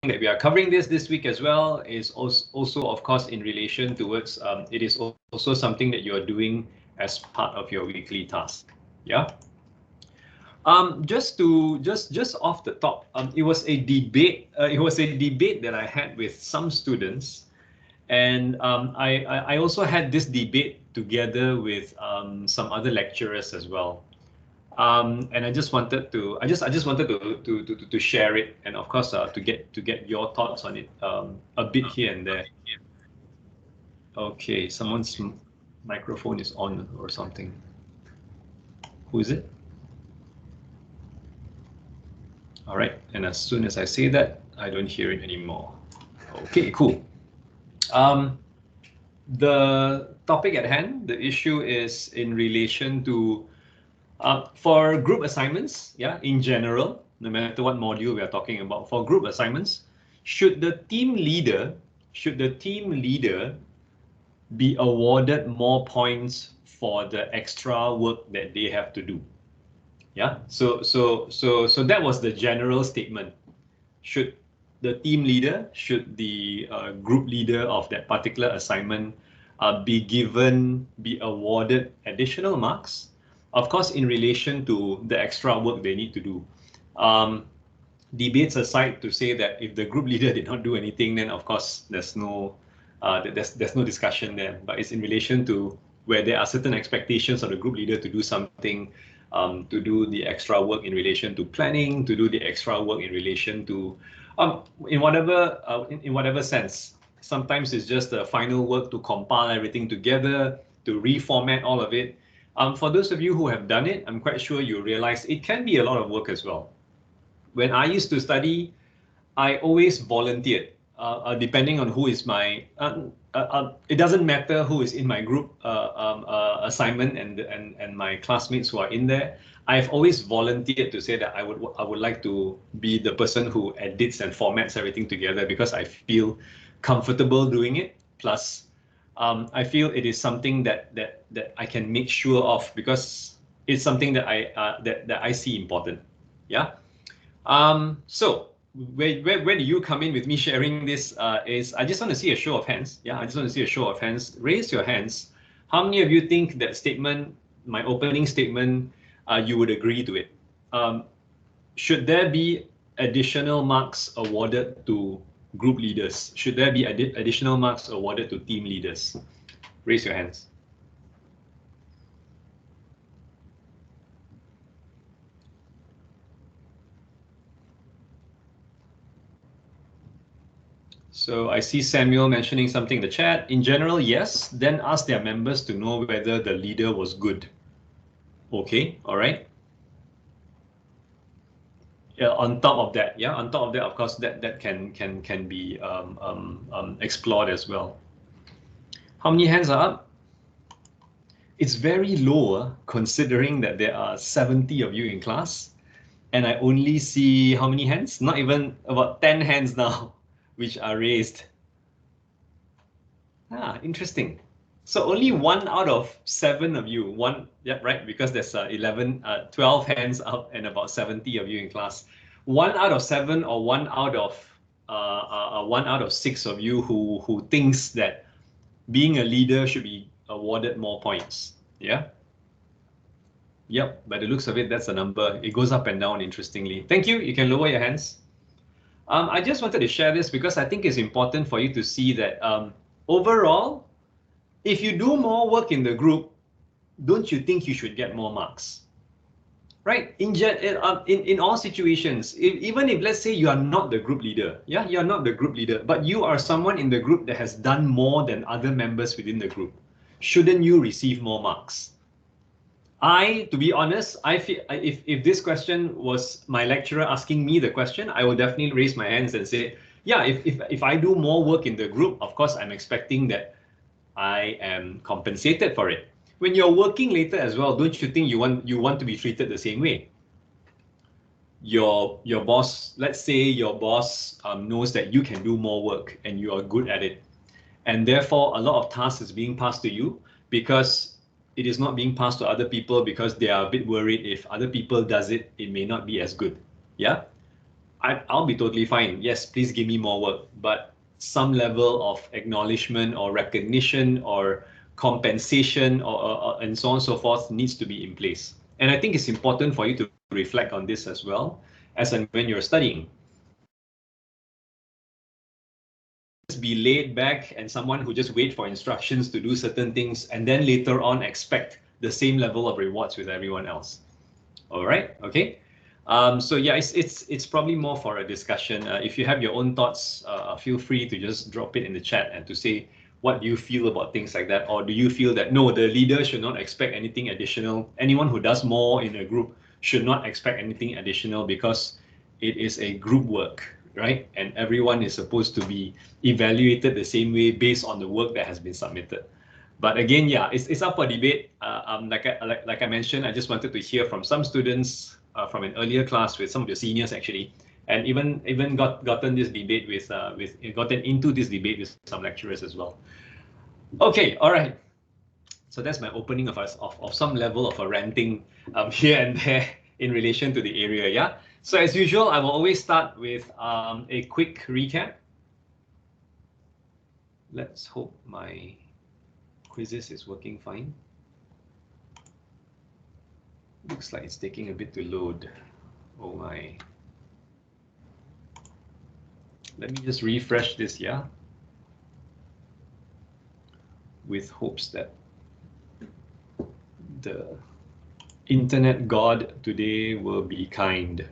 that we are covering this week as well is also of course, in relation towards, it is also something that you are doing as part of your weekly task. Yeah. Just off the top, it was a debate. It was a debate that I had with some students, and I also had this debate together with some other lecturers as well. And I just wanted to to share it, and of course to get your thoughts on it a bit here and there. Okay, someone's microphone is on or something. Who is it? All right, and as soon as I say that, I don't hear it anymore. Okay, cool. The topic at hand, the issue is in relation to for group assignments, yeah, in general, no matter what module we are talking about, for group assignments, should the team leader be awarded more points for the extra work that they have to do? Yeah, so that was the general statement. Should the team leader, should the group leader of that particular assignment be awarded additional marks? Of course, in relation to the extra work they need to do. Debates aside, to say that if the group leader did not do anything, then of course there's no discussion there. But it's in relation to where there are certain expectations of the group leader to do something, to do the extra work in relation to planning, to do the extra work in relation to in whatever sense. Sometimes it's just the final work to compile everything together, to reformat all of it. For those of you who have done it, I'm quite sure you realize it can be a lot of work as well. When I used to study, I always volunteered, depending on who is my. It doesn't matter who is in my group assignment and my classmates who are in there. I've always volunteered to say that I would like to be the person who edits and formats everything together, because I feel comfortable doing it. Plus, I feel it is something that I can make sure of, because it's something that I see important. Yeah. So where do you come in with me sharing this? Is I just want to see a show of hands. Yeah, I just want to see a show of hands. Raise your hands. How many of you think that statement, my opening statement, you would agree to it? Should there be additional marks awarded to group leaders? Should there be additional marks awarded to team leaders? Raise your hands. So I see Samuel mentioning something in the chat. In general, yes. Then ask their members to know whether the leader was good. Okay, all right. Yeah, on top of that, of course, that can be explored as well. How many hands are up? It's very low, considering that there are 70 of you in class, and I only see how many hands? Not even about 10 hands now, which are raised. Interesting. So only 1 out of 7 of you, yeah, right, because there's 12 hands up and about 70 of you in class. 1 out of 7 or 1 out of 6 of you who thinks that being a leader should be awarded more points. Yeah. Yep, by the looks of it, that's the number. It goes up and down, interestingly. Thank you. You can lower your hands. I just wanted to share this because I think it's important for you to see that overall, if you do more work in the group, don't you think you should get more marks? Right? In all situations, even if, let's say, you are not the group leader, yeah, you are not the group leader, but you are someone in the group that has done more than other members within the group, shouldn't you receive more marks? To be honest, I feel if this question was my lecturer asking me the question, I would definitely raise my hands and say, yeah, if I do more work in the group, of course, I'm expecting that I am compensated for it. When you're working later as well, don't you think you want to be treated the same way? Your boss, let's say your boss knows that you can do more work and you are good at it, and therefore a lot of tasks is being passed to you, because it is not being passed to other people because they are a bit worried if other people does it, it may not be as good. Yeah. I'll be totally fine. Yes, please give me more work, but some level of acknowledgement or recognition or compensation or and so on and so forth needs to be in place. And I think it's important for you to reflect on this as well as and when you're studying. Be laid back and someone who just wait for instructions to do certain things and then later on expect the same level of rewards with everyone else. All right, okay. So yeah, it's probably more for a discussion. If you have your own thoughts, feel free to just drop it in the chat and to say what do you feel about things like that, or do you feel that no, the leader should not expect anything additional? Anyone who does more in a group should not expect anything additional because it is a group work, right? And everyone is supposed to be evaluated the same way based on the work that has been submitted. But again, yeah, it's up for debate. Like I mentioned, I just wanted to hear from some students from an earlier class with some of the seniors actually, and even gotten this debate with gotten into this debate with some lecturers as well. Okay, all right. So that's my opening of some level of a ranting here and there in relation to the area. Yeah. So as usual, I will always start with a quick recap. Let's hope my quizzes is working fine. Looks like it's taking a bit to load. Oh my. Let me just refresh this, yeah? With hopes that the internet god today will be kind.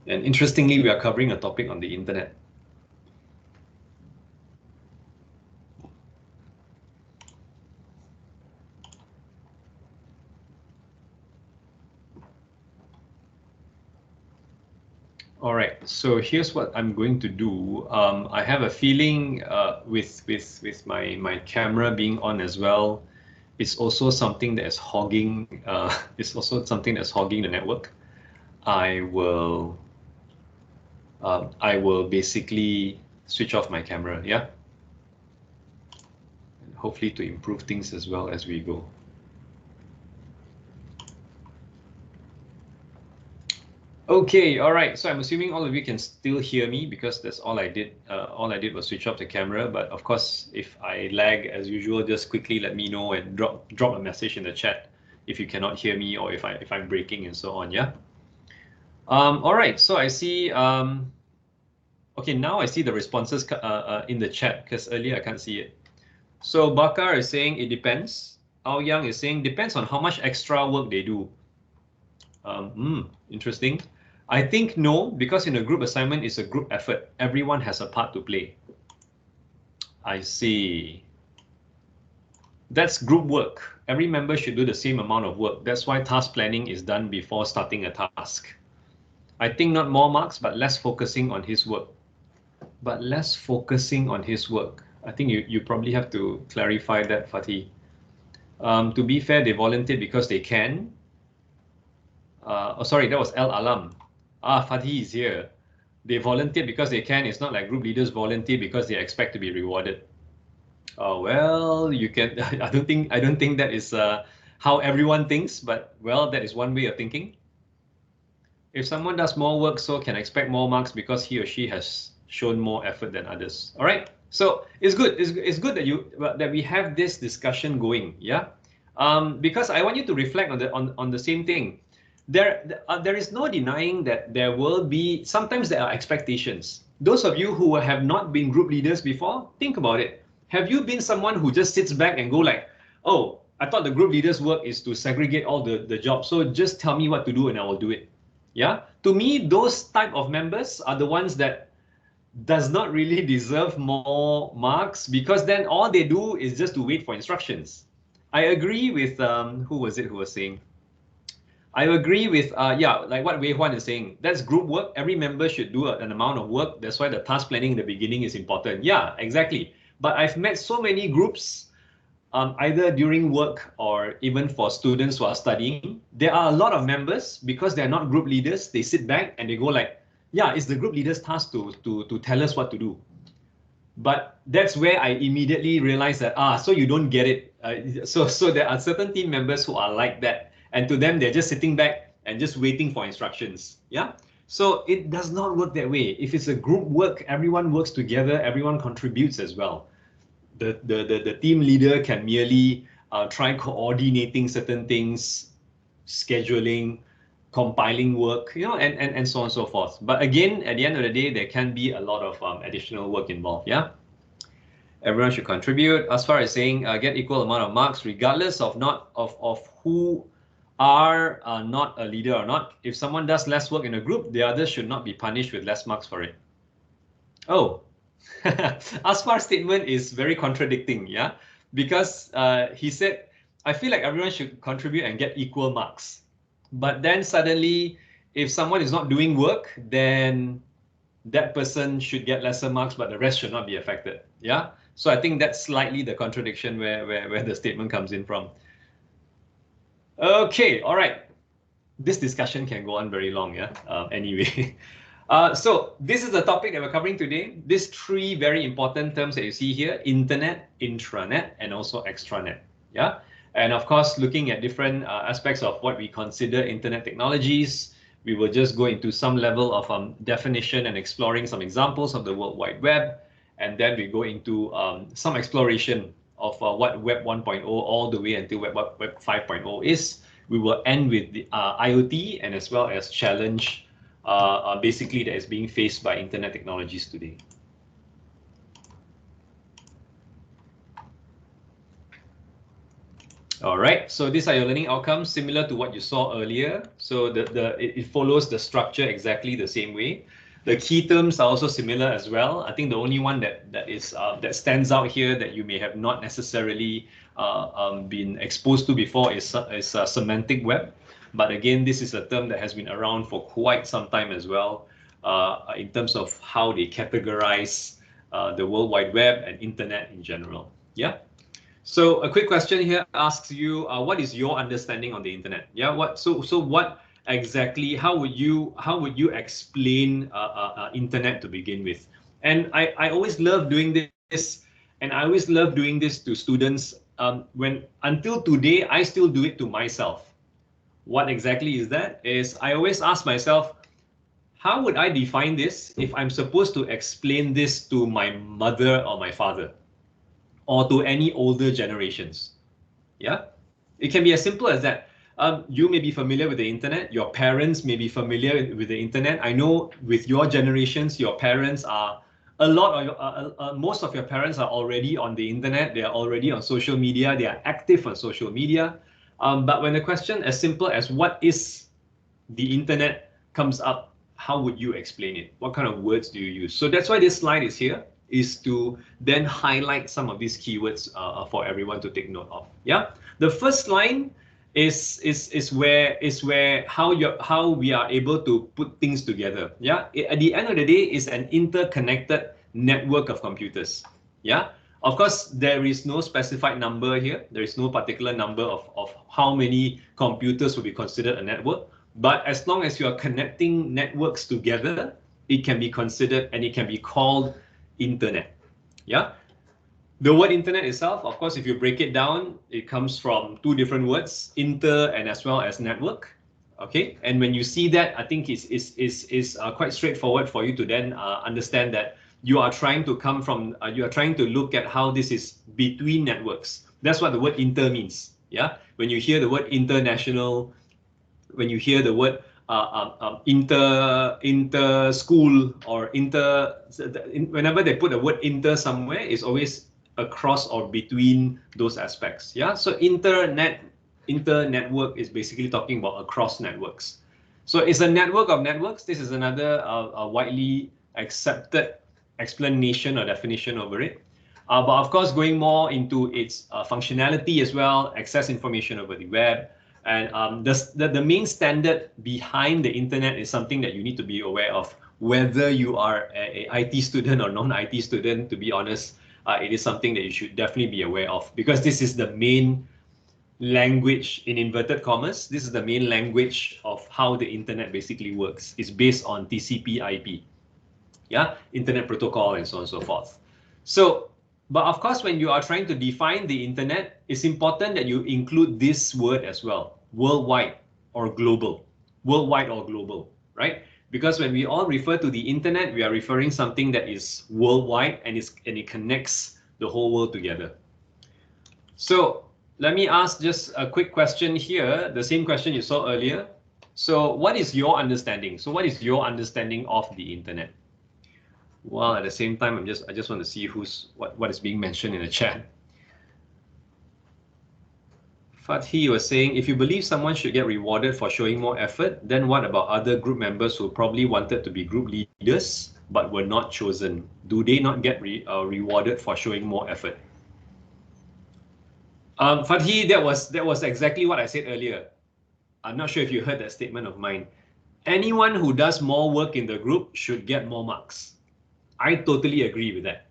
And interestingly, we are covering a topic on the internet. All right, so here's what I'm going to do. I have a feeling with my camera being on as well, it's also something that is hogging. It's also something that's hogging the network. I will basically switch off my camera. Yeah. And hopefully to improve things as well as we go. Okay, all right. So I'm assuming all of you can still hear me because that's all I did. All I did was switch off the camera. But of course, if I lag as usual, just quickly let me know and drop a message in the chat if you cannot hear me or if I'm breaking and so on. Yeah. All right. So I see. Okay, now I see the responses in the chat because earlier I can't see it. So Bakar is saying it depends. Aoyang is saying depends on how much extra work they do. Interesting. I think no, because in a group assignment, it's a group effort. Everyone has a part to play. I see. That's group work. Every member should do the same amount of work. That's why task planning is done before starting a task. I think not more marks, but less focusing on his work. But less focusing on his work. I think you probably have to clarify that, Fatih. To be fair, they volunteered because they can. Oh, sorry, that was El Alam. Fatih is here. They volunteer because they can. It's not like group leaders volunteer because they expect to be rewarded. Well, you can. I don't think that is how everyone thinks. But well, that is one way of thinking. If someone does more work, so can expect more marks because he or she has shown more effort than others. All right. So it's good. It's good that we have this discussion going. Yeah. Because I want you to reflect on the same thing. There is no denying that there will be, sometimes there are expectations. Those of you who have not been group leaders before, think about it. Have you been someone who just sits back and go like, oh, I thought the group leader's work is to segregate all the jobs, so just tell me what to do and I will do it. Yeah, to me, those type of members are the ones that does not really deserve more marks because then all they do is just to wait for instructions. I agree with, who was it who was saying? I agree with, yeah, like what Wei Huan is saying. That's group work. Every member should do an amount of work. That's why the task planning in the beginning is important. Yeah, exactly. But I've met so many groups, either during work or even for students who are studying. There are a lot of members, because they're not group leaders, they sit back and they go like, yeah, it's the group leader's task to tell us what to do. But that's where I immediately realized that, so you don't get it. So there are certain team members who are like that. And to them, they're just sitting back and just waiting for instructions. Yeah. So it does not work that way. If it's a group work, everyone works together, everyone contributes as well. The team leader can merely try coordinating certain things, scheduling, compiling work, and so on and so forth. But again, at the end of the day, there can be a lot of additional work involved. Yeah. Everyone should contribute. As far as saying get equal amount of marks, regardless of who are not a leader or not. If someone does less work in a group, the others should not be punished with less marks for it. Oh, Asfar's statement is very contradicting, yeah, because he said, I feel like everyone should contribute and get equal marks. But then suddenly, if someone is not doing work, then that person should get lesser marks, but the rest should not be affected. Yeah. So I think that's slightly the contradiction where the statement comes in from. Okay. All right. This discussion can go on very long. Yeah. Anyway. So this is the topic that we're covering today. These three very important terms that you see here: internet, intranet, and also extranet. Yeah. And of course, looking at different aspects of what we consider internet technologies, we will just go into some level of definition and exploring some examples of the World Wide Web. And then we go into some exploration of what Web 1.0 all the way until Web 5.0 is. We will end with the IoT and as well as challenge basically that is being faced by internet technologies today. All right, so these are your learning outcomes similar to what you saw earlier. So it follows the structure exactly the same way. The key terms are also similar as well. I think the only one that stands out here that you may have not necessarily been exposed to before is semantic web. But again, this is a term that has been around for quite some time as well in terms of how they categorize the World Wide Web and internet in general. Yeah. So a quick question here asks you, what is your understanding on the internet? Yeah. What exactly? How would you explain internet to begin with? And I always love doing this, and I always love doing this to students. Until today, I still do it to myself. What exactly is that? Is I always ask myself, how would I define this if I'm supposed to explain this to my mother or my father, or to any older generations? Yeah, it can be as simple as that. You may be familiar with the internet. Your parents may be familiar with the internet. I know with your generations, your parents are most of your parents are already on the internet. They are already on social media. They are active on social media. But when the question as simple as what is the internet comes up, how would you explain it? What kind of words do you use? So that's why this slide is here, is to then highlight some of these keywords for everyone to take note of. Yeah, the first line is where how we are able to put things together. Yeah, at the end of the day, is an interconnected network of computers. Yeah. Of course, there is no specified number here. There is no particular number of how many computers will be considered a network. But as long as you are connecting networks together, it can be considered and it can be called internet. Yeah. The word internet itself, of course, if you break it down, it comes from two different words, inter and as well as network. Okay. And when you see that, I think it's quite straightforward for you to then understand that you are trying to look at how this is between networks. That's what the word inter means. Yeah. When you hear the word international, when you hear the word inter school or whenever they put the word inter somewhere, it's always across or between those aspects. Yeah. So inter network is basically talking about across networks. So it's a network of networks. This is another widely accepted explanation or definition over it. But of course, going more into its functionality as well, access information over the web. And the main standard behind the internet is something that you need to be aware of, whether you are a IT student or non-IT student. To be honest, it is something that you should definitely be aware of, because this is the main language, in inverted commas. This is the main language of how the internet basically works. It's based on TCP/IP. Yeah, internet protocol and so on and so forth. So, but of course, when you are trying to define the internet, it's important that you include this word as well: worldwide or global. Worldwide or global, right? Because when we all refer to the internet, we are referring something that is worldwide and it connects the whole world together. So let me ask just a quick question here, the same question you saw earlier. So what is your understanding? So what is your understanding of the internet? Well, at the same time, I just want to see what is being mentioned in the chat. Fathi was saying, if you believe someone should get rewarded for showing more effort, then what about other group members who probably wanted to be group leaders but were not chosen? Do they not get rewarded for showing more effort? Fathi, that was exactly what I said earlier. I'm not sure if you heard that statement of mine. Anyone who does more work in the group should get more marks. I totally agree with that.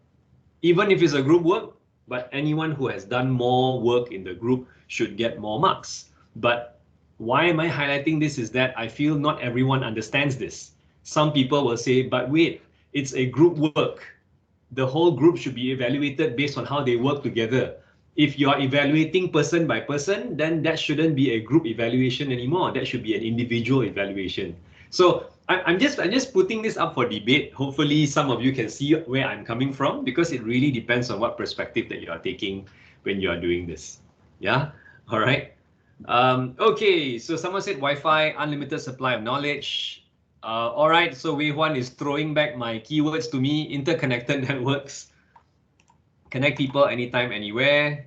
Even if it's a group work, but anyone who has done more work in the group should get more marks. But why am I highlighting this is that I feel not everyone understands this. Some people will say, but wait, it's a group work. The whole group should be evaluated based on how they work together. If you are evaluating person by person, then that shouldn't be a group evaluation anymore. That should be an individual evaluation. So I'm just putting this up for debate. Hopefully some of you can see where I'm coming from, because it really depends on what perspective that you are taking when you are doing this. Yeah, all right. Okay, so someone said Wi-Fi, unlimited supply of knowledge. All right, so Wei Huan is throwing back my keywords to me: interconnected networks, connect people anytime, anywhere.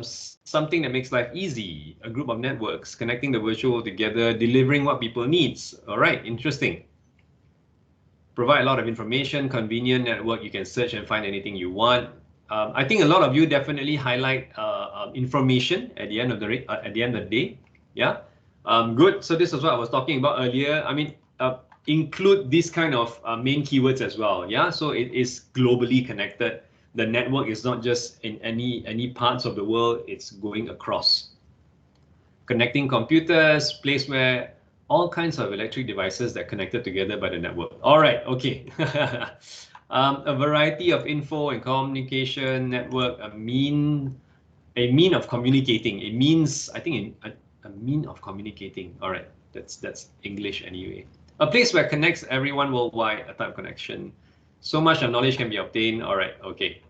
Something that makes life easy, a group of networks, connecting the virtual world together, delivering what people needs. All right, interesting. Provide a lot of information, convenient network, you can search and find anything you want. I think a lot of you definitely highlight information at the end of the day. Yeah, good. So this is what I was talking about earlier. I mean, include these kind of main keywords as well. Yeah, so it is globally connected. The network is not just in any parts of the world, it's going across. Connecting computers, place where all kinds of electric devices that connected together by the network. All right, okay. A variety of info and communication network, a mean of communicating. It means, I think, a mean of communicating. All right, that's English anyway. A place where connects everyone worldwide, a type of connection. So much of knowledge can be obtained. All right, okay.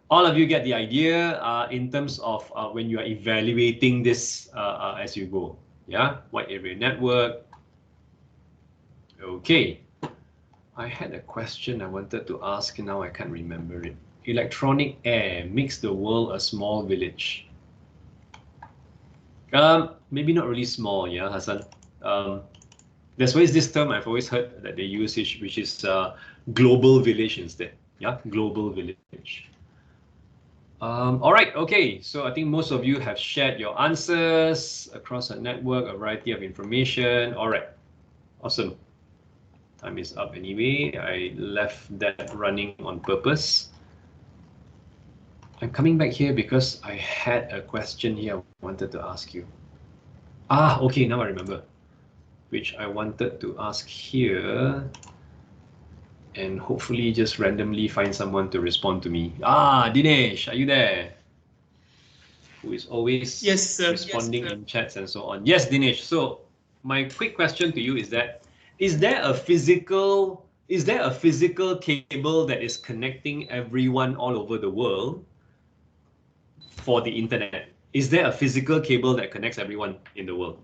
All of you get the idea in terms of when you are evaluating this as you go. Yeah, wide area network. Okay. I had a question I wanted to ask, now I can't remember it. Electronic air makes the world a small village. Maybe not really small, yeah, Hassan. There's always this term I've always heard that they use, which is global village instead. Yeah, global village. All right, okay. So I think most of you have shared your answers across a network, a variety of information. All right, awesome. Time is up anyway. I left that running on purpose. I'm coming back here because I had a question here I wanted to ask you. Okay, now I remember. Which I wanted to ask here. And hopefully just randomly find someone to respond to me. Dinesh, are you there? Who is always responding in chats and so on. Yes, Dinesh. So my quick question to you is that, is there a physical cable that is connecting everyone all over the world for the internet? Is there a physical cable that connects everyone in the world?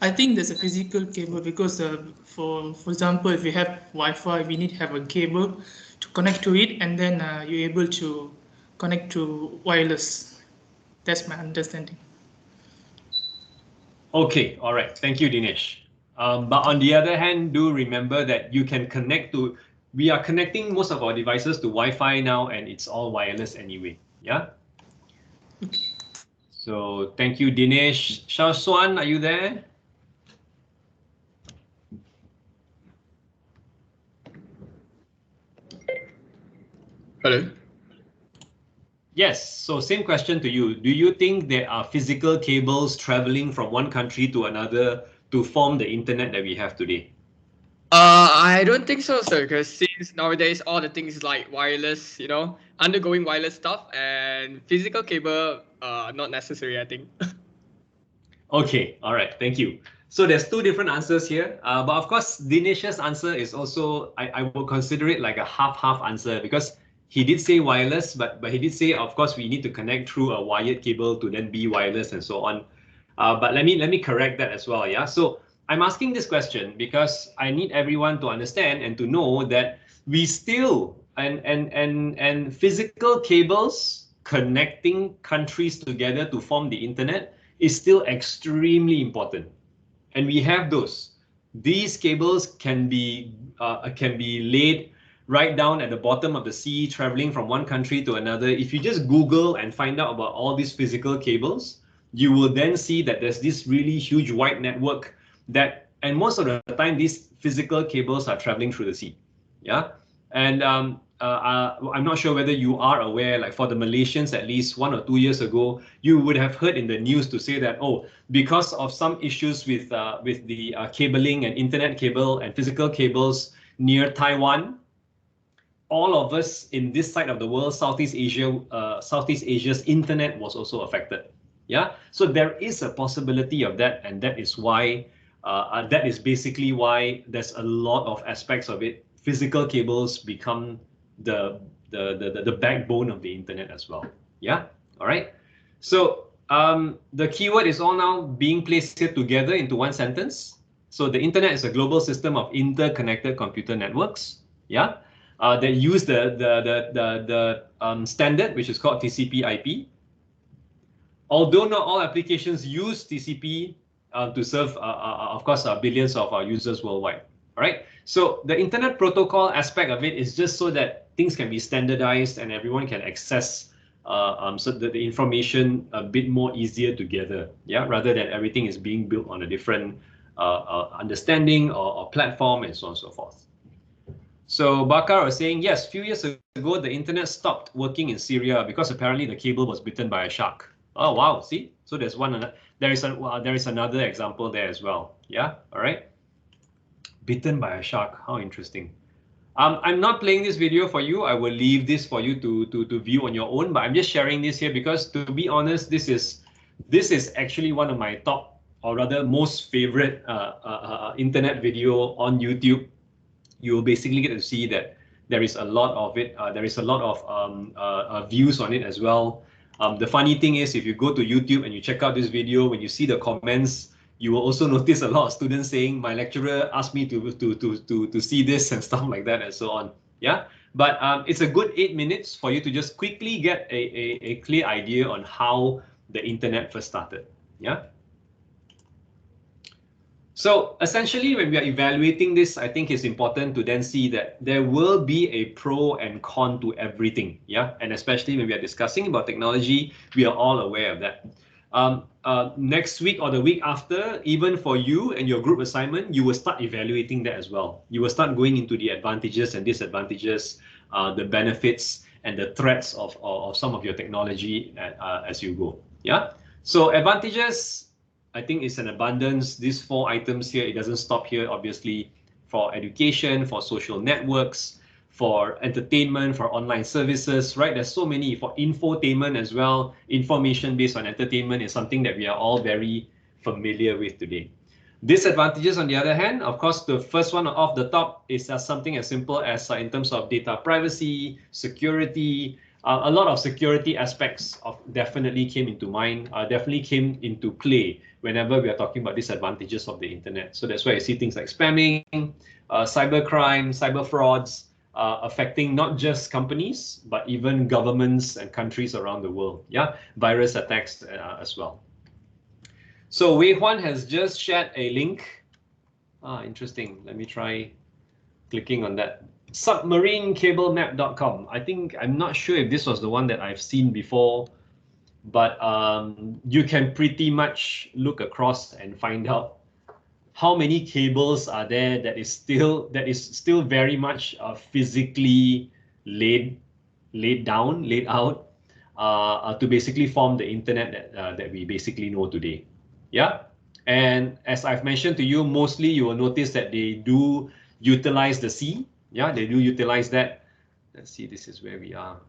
I think there's a physical cable because for example, if we have Wi-Fi, we need to have a cable to connect to it, and then you're able to connect to wireless. That's my understanding. Okay, all right. Thank you, Dinesh. But on the other hand, do remember that you can connect to, we are connecting most of our devices to Wi-Fi now, and it's all wireless anyway. Yeah? Okay. So thank you, Dinesh. Shaswan, are you there? Hello. Yes, so same question to you. Do you think there are physical cables traveling from one country to another to form the internet that we have today? I don't think so, sir, because since nowadays all the things like wireless, undergoing wireless stuff, and physical cable, not necessary, I think. Okay, all right, thank you. So there's two different answers here, but of course, Dinesh's answer is also, I will consider it like a half-half answer, because he did say wireless, but he did say, of course, we need to connect through a wired cable to then be wireless and so on. But let me correct that as well. Yeah. So I'm asking this question because I need everyone to understand and to know that we still and physical cables connecting countries together to form the internet is still extremely important, and we have those. These cables can be laid right down at the bottom of the sea, traveling from one country to another. If you just Google and find out about all these physical cables, you will then see that there's this really huge wide network that, and most of the time, these physical cables are traveling through the sea. Yeah, and I'm not sure whether you are aware, like for the Malaysians, at least 1 or 2 years ago, you would have heard in the news to say that, oh, because of some issues with the cabling and internet cable and physical cables near Taiwan, all of us in this side of the world, Southeast Asia's internet was also affected. Yeah, so there is a possibility of that, and that is why that is basically why there's a lot of aspects of it. Physical cables become the backbone of the internet as well. Yeah, all right. So the keyword is all now being placed here together into one sentence. So the internet is a global system of interconnected computer networks. Yeah, that use the standard, which is called TCP/IP. Although not all applications use TCP to serve, of course, billions of users worldwide. All right. So the internet protocol aspect of it is just so that things can be standardized and everyone can access so that the information a bit more easier together. Yeah, rather than everything is being built on a different understanding or platform and so on and so forth. So Bakar was saying, yes, a few years ago, the internet stopped working in Syria because apparently the cable was bitten by a shark. Oh, wow. See, so there's one. There is another example there as well. Yeah. All right. Bitten by a shark. How interesting. I'm not playing this video for you. I will leave this for you to view on your own. But I'm just sharing this here because, to be honest, this is actually one of my top, or rather most favorite internet video on YouTube. You will basically get to see that there is a lot of it. There is a lot of views on it as well. The funny thing is, if you go to YouTube and you check out this video, when you see the comments, you will also notice a lot of students saying, my lecturer asked me to see this and stuff like that and so on. Yeah, but it's a good 8 minutes for you to just quickly get a clear idea on how the internet first started. Yeah. So essentially, when we are evaluating this, I think it's important to then see that there will be a pro and con to everything. Yeah, and especially when we are discussing about technology, we are all aware of that. Next week or the week after, even for you and your group assignment, you will start evaluating that as well. You will start going into the advantages and disadvantages, the benefits and the threats of some of your technology as you go. Yeah. So advantages, I think it's an abundance. These 4 items here, it doesn't stop here, obviously, for education, for social networks, for entertainment, for online services, right? There's so many, for infotainment as well. Information based on entertainment is something that we are all very familiar with today. Disadvantages, on the other hand, of course, the first one off the top is something as simple as in terms of data privacy, security. A lot of security aspects definitely came into mind, definitely came into play whenever we are talking about disadvantages of the internet. So that's why you see things like spamming, cybercrime, cyber frauds, affecting not just companies, but even governments and countries around the world. Yeah, virus attacks as well. So Wei Huan has just shared a link. Interesting. Let me try clicking on that. Submarinecablemap.com. I'm not sure if this was the one that I've seen before, but you can pretty much look across and find out how many cables are there that is still very much physically laid out to basically form the internet that we basically know today. Yeah, and as I've mentioned to you, mostly you will notice that they do utilize the sea. Yeah, they do utilize that. Let's see, this is where we are.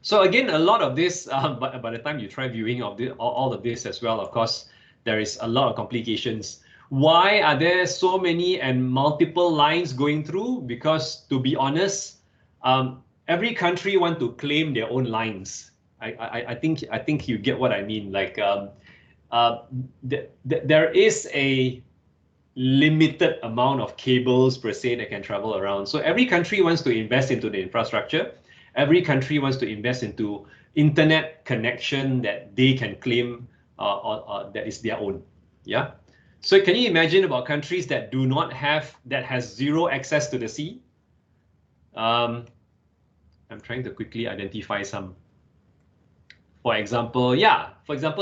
So again, a lot of this, by the time you try viewing of all of this as well, of course, there is a lot of complications. Why are there so many and multiple lines going through? Because to be honest, every country want to claim their own lines. I think you get what I mean. Like there is a limited amount of cables per se that can travel around. So every country wants to invest into the infrastructure. Every country wants to invest into internet connection that they can claim that is their own. Yeah. So can you imagine about countries that do not have, that has zero access to the sea? I'm trying to quickly identify some. For example,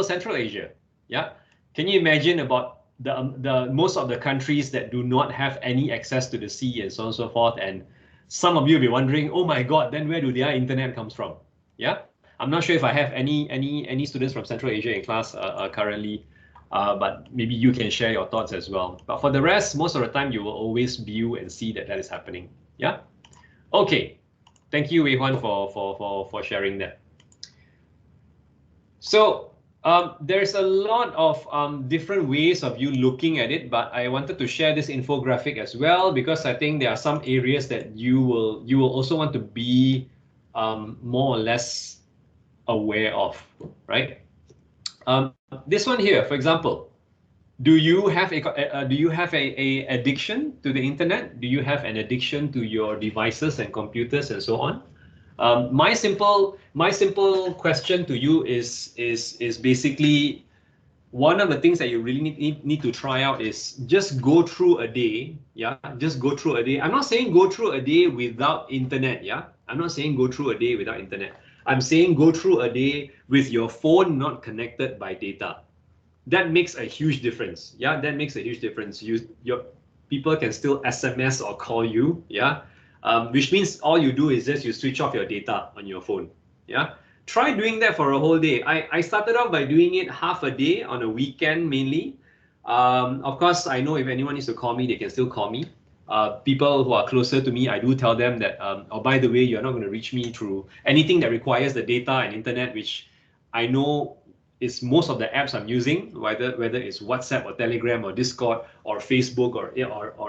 Central Asia. Yeah. Can you imagine about the most of the countries that do not have any access to the sea and so on and so forth? And some of you will be wondering, oh my God, then where do their internet comes from? Yeah. I'm not sure if I have any students from Central Asia in class currently, but maybe you can share your thoughts as well. But for the rest, most of the time, you will always view and see that is happening. Yeah. Okay. Thank you, Wei Huan, for sharing that. So there's a lot of different ways of you looking at it, but I wanted to share this infographic as well because I think there are some areas that you will also want to be more or less aware of, right? This one here, for example, do you have a addiction to the internet? Do you have an addiction to your devices and computers and so on? My simple question to you is basically, one of the things that you really need to try out is just go through a day. Yeah, just go through a day. I'm not saying go through a day without internet. Yeah, I'm not saying go through a day without internet. I'm saying go through a day with your phone not connected by data. That makes a huge difference. Yeah, that makes a huge difference. Your people can still SMS or call you. Yeah. Which means all you do is just you switch off your data on your phone. Yeah, try doing that for a whole day. I started off by doing it half a day on a weekend mainly. Of course, I know if anyone needs to call me, they can still call me. People who are closer to me, I do tell them that, oh, by the way, you're not going to reach me through anything that requires the data and internet, which I know is most of the apps I'm using, whether it's WhatsApp or Telegram or Discord or Facebook or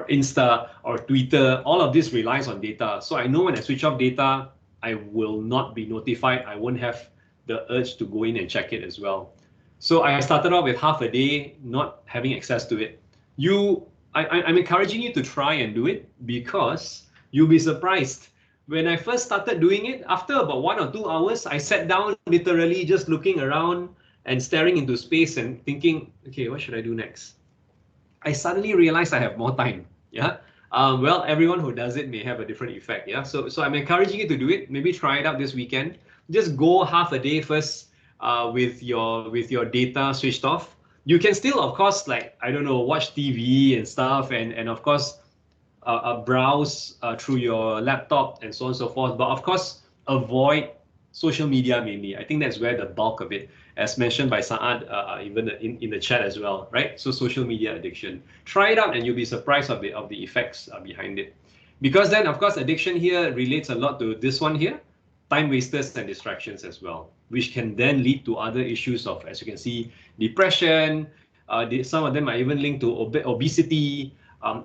Insta or Twitter. All of this relies on data. So I know when I switch off data, I will not be notified. I won't have the urge to go in and check it as well. So I started off with half a day not having access to it. I'm encouraging you to try and do it because you'll be surprised. When I first started doing it, after about 1 or 2 hours, I sat down literally just looking around and staring into space and thinking, okay, what should I do next? I suddenly realized I have more time. Yeah. Well, everyone who does it may have a different effect. Yeah. So I'm encouraging you to do it. Maybe try it out this weekend. Just go half a day first with your data switched off. You can still, of course, like, I don't know, watch TV and stuff, and of course, browse through your laptop and so on and so forth. But of course, avoid social media mainly. I think that's where the bulk of it, as mentioned by Saad, even in the chat as well, right? So social media addiction. Try it out and you'll be surprised of the effects behind it. Because then, of course, addiction here relates a lot to this one here, time wasters and distractions as well, which can then lead to other issues of, as you can see, depression. Some of them are even linked to obesity,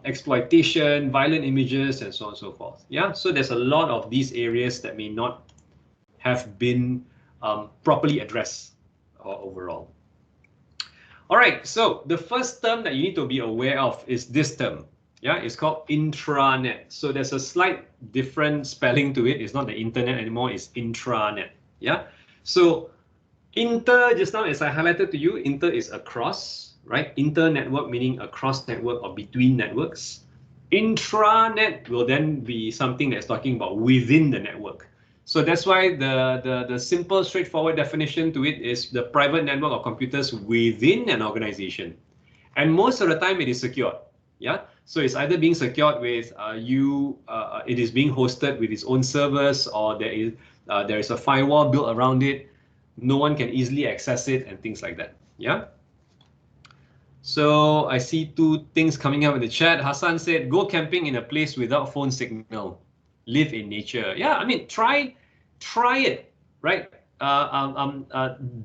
exploitation, violent images, and so on and so forth. Yeah, so there's a lot of these areas that may not have been properly addressed overall. All right, so the first term that you need to be aware of is this term. Yeah, it's called intranet. So there's a slight different spelling to it. It's not the internet anymore, it's intranet. Yeah, so inter, just now as I highlighted to you, inter is across, right? Inter-network meaning across network or between networks. Intranet will then be something that's talking about within the network. So that's why the simple, straightforward definition to it is the private network of computers within an organization. And most of the time it is secured. Yeah, so it's either being secured with it is being hosted with its own servers, or there is a firewall built around it. No one can easily access it and things like that. Yeah. So I see two things coming up in the chat. Hassan said, go camping in a place without phone signal. Live in nature. Yeah, I mean, try it, right?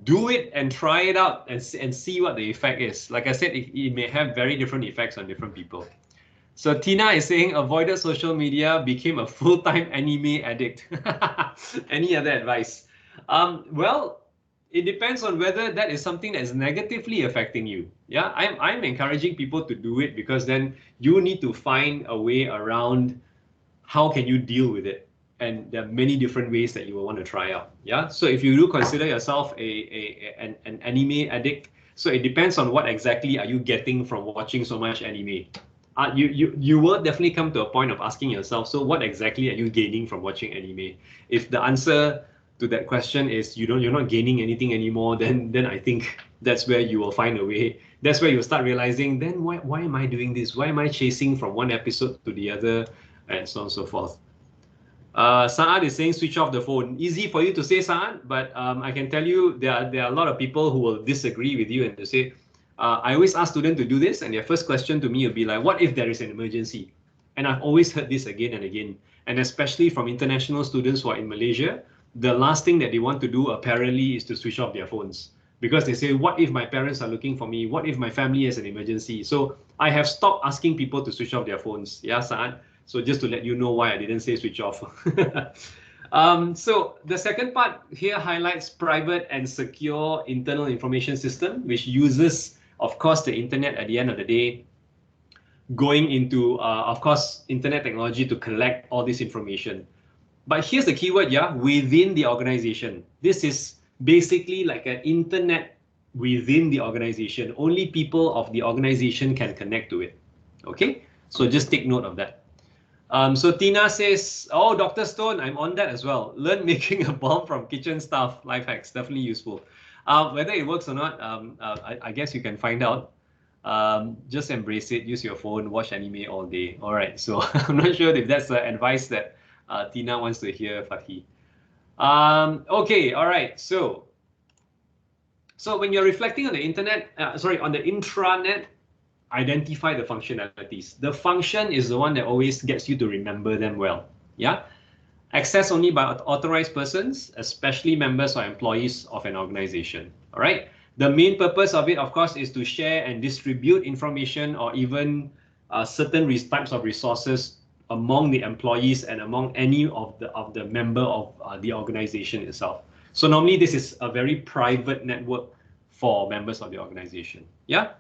do it and try it out and see what the effect is. Like I said, it may have very different effects on different people. So Tina is saying avoided social media, became a full-time anime addict. Any other advice? Well, it depends on whether that is something that is negatively affecting you. Yeah, I'm encouraging people to do it because then you need to find a way around how can you deal with it. And there are many different ways that you will want to try out. Yeah, so if you do consider yourself an anime addict, so it depends on what exactly are you getting from watching so much anime. You will definitely come to a point of asking yourself, so what exactly are you gaining from watching anime? If the answer to that question is you're not gaining anything anymore, then I think that's where you will find a way. That's where you'll start realizing, then why am I doing this? Why am I chasing from one episode to the other, and so on and so forth. Saad is saying switch off the phone. Easy for you to say, Saad, but I can tell you there are a lot of people who will disagree with you and they say, I always ask students to do this, and their first question to me will be like, what if there is an emergency? And I've always heard this again and again, and especially from international students who are in Malaysia, the last thing that they want to do apparently is to switch off their phones, because they say, what if my parents are looking for me? What if my family has an emergency? So I have stopped asking people to switch off their phones. Yeah, Saad? So just to let you know why I didn't say switch off. So the second part here highlights private and secure internal information system, which uses, of course, the internet at the end of the day, going into, of course, internet technology to collect all this information. But here's the keyword, yeah, within the organization. This is basically like an internet within the organization. Only people of the organization can connect to it. Okay, so just take note of that. So Tina says, oh, Dr. Stone, I'm on that as well. Learn making a bomb from kitchen stuff. Life hacks, definitely useful. Whether it works or not, I guess you can find out. Just embrace it, use your phone, watch anime all day. All right, so I'm not sure if that's the advice that Tina wants to hear, Fathi. Okay, all right, so when you're reflecting on the internet, on the intranet, identify the functionalities. The function is the one that always gets you to remember them well. Yeah, access only by authorized persons, especially members or employees of an organization. All right. The main purpose of it, of course, is to share and distribute information or even certain types of resources among the employees and among any of the member of the organization itself. So normally this is a very private network for members of the organization. Yeah.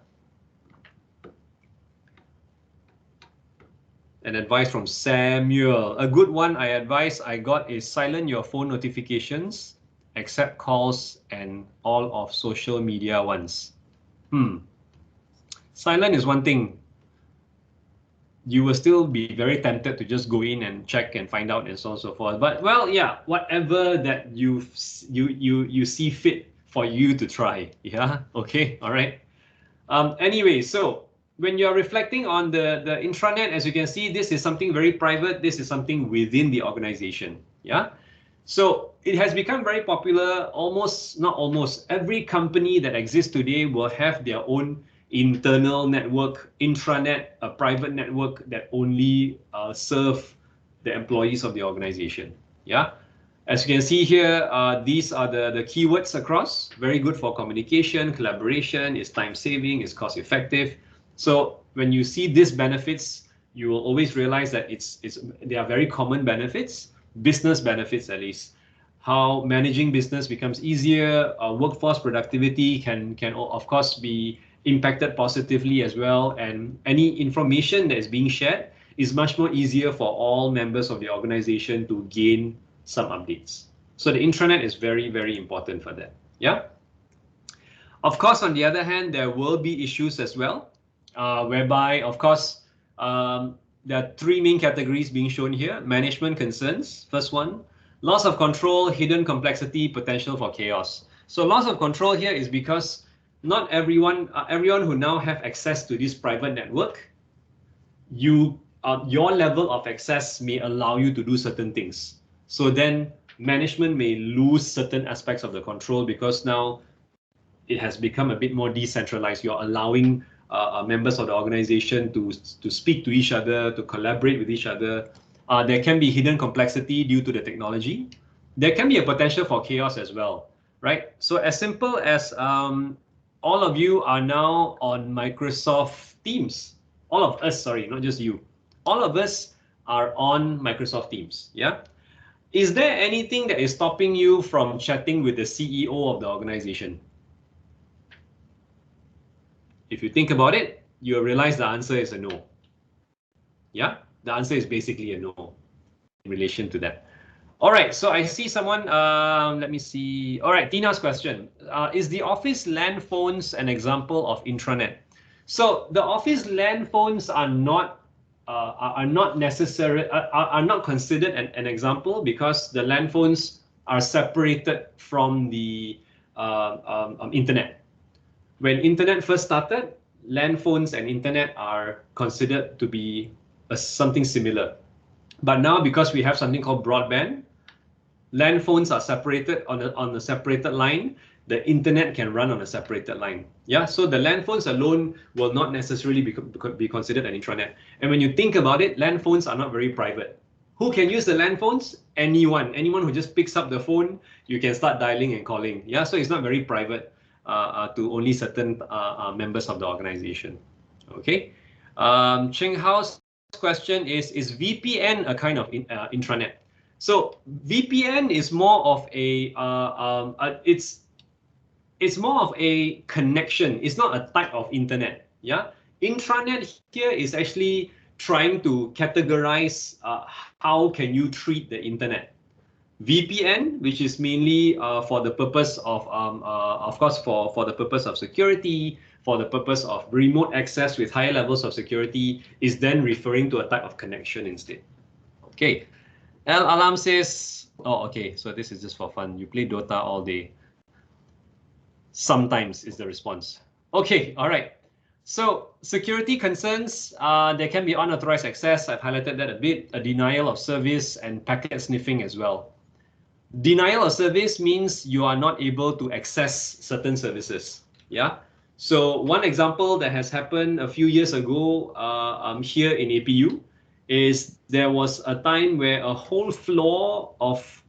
An advice from Samuel. A good one I got is silent your phone notifications, except calls and all of social media ones. Silent is one thing. You will still be very tempted to just go in and check and find out and so on and so forth. But well, yeah, whatever that you see fit for you to try. Yeah, okay, all right. Anyway, so when you're reflecting on the intranet, as you can see, this is something very private. This is something within the organization. Yeah. So it has become very popular. Every company that exists today will have their own internal network, intranet, a private network that only serve the employees of the organization. Yeah. As you can see here, these are the keywords across. Very good for communication, collaboration, it's time saving, it's cost effective. So when you see these benefits, you will always realize that they are very common benefits, business benefits at least. How managing business becomes easier, workforce productivity can of course be impacted positively as well, and any information that is being shared is much more easier for all members of the organization to gain some updates. So the intranet is very, very important for that. Yeah. Of course, on the other hand, there will be issues as well. Whereby, of course, there are three main categories being shown here. Management concerns, first one. Loss of control, hidden complexity, potential for chaos. So loss of control here is because not everyone who now have access to this private network, your level of access may allow you to do certain things. So then management may lose certain aspects of the control because now it has become a bit more decentralized. You're allowing members of the organization to speak to each other, to collaborate with each other. There can be hidden complexity due to the technology. there can be a potential for chaos as well, right? So as simple as all of you are now on Microsoft Teams. All of us, sorry, not just you. All of us are on Microsoft Teams, yeah? Is there anything that is stopping you from chatting with the CEO of the organization? If you think about it, you'll realize the answer is a no. Yeah, the answer is basically a no in relation to that. All right, so I see someone, let me see. All right, Tina's question. Is the Office LAN phones an example of intranet? So the Office LAN phones are not necessary, are not considered an example because the LAN phones are separated from the internet. When internet first started, LAN phones and internet are considered to be something similar. But now, because we have something called broadband, LAN phones are separated on a separated line. The internet can run on a separated line. Yeah, so the LAN phones alone will not necessarily be considered an intranet. And when you think about it, LAN phones are not very private. Who can use the LAN phones? Anyone who just picks up the phone, you can start dialing and calling. Yeah, so it's not very private to only certain members of the organization. Okay, Cheng Hao's question is VPN a kind of intranet? So VPN is more of a it's more of a connection. It's not a type of internet. Yeah, intranet here is actually trying to categorize how can you treat the internet. VPN, which is mainly for the purpose of course, for the purpose of security, for the purpose of remote access with higher levels of security, is then referring to a type of connection instead. Okay, El Alam says, oh, okay, so this is just for fun. You play Dota all day. Sometimes is the response. Okay, all right. So security concerns, there can be unauthorized access. I've highlighted that a bit, a denial of service and packet sniffing as well. Denial of service means you are not able to access certain services. Yeah. So one example that has happened a few years ago here in APU is there was a time where a whole floor of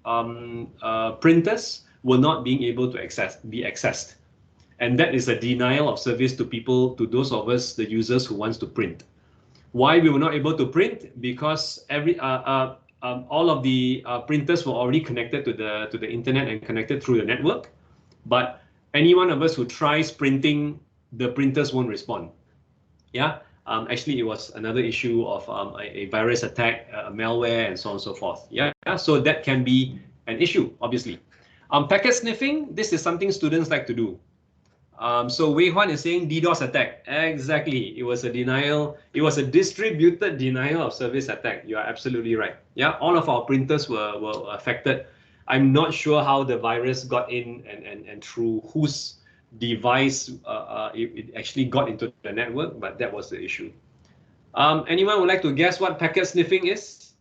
printers were not being able to be accessed. And that is a denial of service to people, to those of us, the users who wants to print. Why we were not able to print? Because all of the printers were already connected to the internet and connected through the network. But any one of us who tries printing, the printers won't respond. Yeah, actually it was another issue of a virus attack, malware, and so on and so forth. Yeah, so that can be an issue, obviously. Packet sniffing, this is something students like to do. So Wei Huan is saying DDoS attack. Exactly. It was a denial. It was a distributed denial of service attack. You are absolutely right. Yeah, all of our printers were affected. I'm not sure how the virus got in and through whose device it actually got into the network, but that was the issue. Anyone would like to guess what packet sniffing is?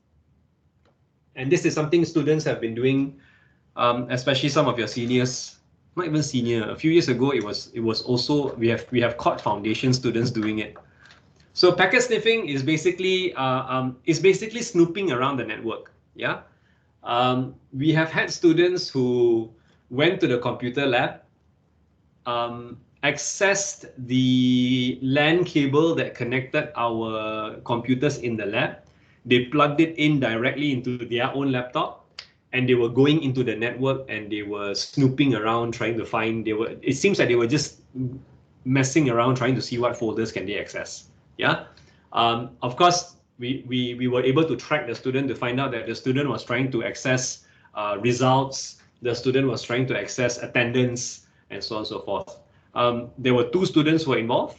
And this is something students have been doing, especially some of your seniors. Not even senior. A few years ago, it was also we have caught foundation students doing it. So packet sniffing is basically snooping around the network. Yeah, we have had students who went to the computer lab, accessed the LAN cable that connected our computers in the lab. They plugged it in directly into their own laptop. And they were going into the network and they were snooping around, trying to find. It seems like they were just messing around, trying to see what folders can they access. Yeah. Of course, we were able to track the student to find out that the student was trying to access results. The student was trying to access attendance and so on and so forth. There were 2 students who were involved.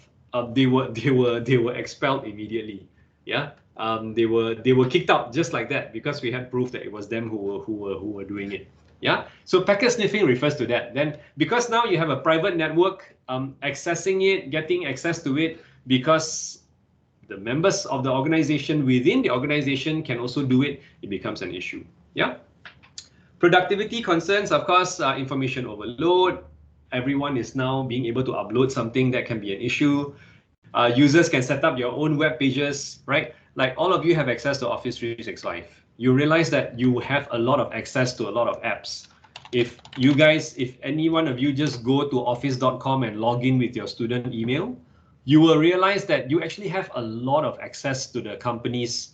They were expelled immediately. Yeah. They were kicked out just like that because we had proof that it was them who were doing it. Yeah. So packet sniffing refers to that. Then because now you have a private network accessing it, getting access to it, because the members of the organization within the organization can also do it, it becomes an issue. Yeah. Productivity concerns, of course, information overload. Everyone is now being able to upload something that can be an issue. Users can set up your own web pages, right? Like all of you have access to Office 365. you realize that you have a lot of access to a lot of apps. If any one of you just go to office.com and log in with your student email, you will realize that you actually have a lot of access to the company's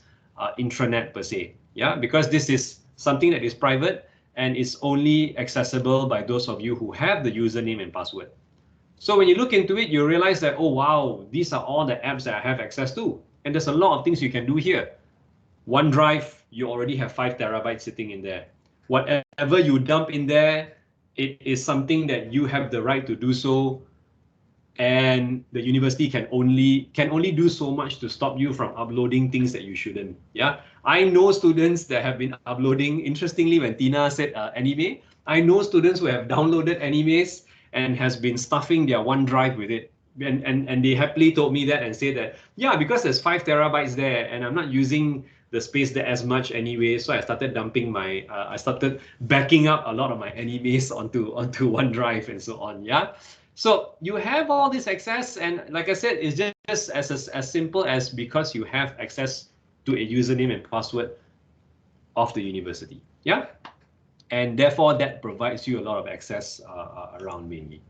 intranet per se. Yeah, because this is something that is private and is only accessible by those of you who have the username and password. So when you look into it, you realize that, oh wow, these are all the apps that I have access to. And there's a lot of things you can do here. OneDrive, you already have 5 terabytes sitting in there. Whatever you dump in there, it is something that you have the right to do so. And the university can only do so much to stop you from uploading things that you shouldn't. Yeah, I know students that have been uploading. Interestingly, when Tina said anime, I know students who have downloaded animes and has been stuffing their OneDrive with it. And they happily told me that and say that, yeah, because there's 5 terabytes there and I'm not using the space there as much anyway, so I started dumping my, I started backing up a lot of my animes onto OneDrive and so on. Yeah. So you have all this access, and like I said, it's just as simple as because you have access to a username and password of the university. Yeah, and therefore that provides you a lot of access around mainly.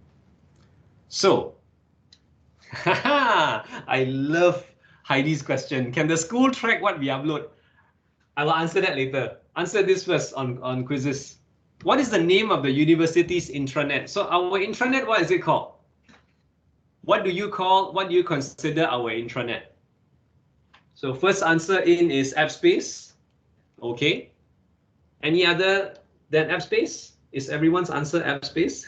So, I love Heidi's question. Can the school track what we upload? I will answer that later. Answer this first on quizzes. What is the name of the university's intranet? So our intranet, what is it called? What do you consider our intranet? So first answer in is AppSpace. Okay. Any other than AppSpace? Is everyone's answer AppSpace?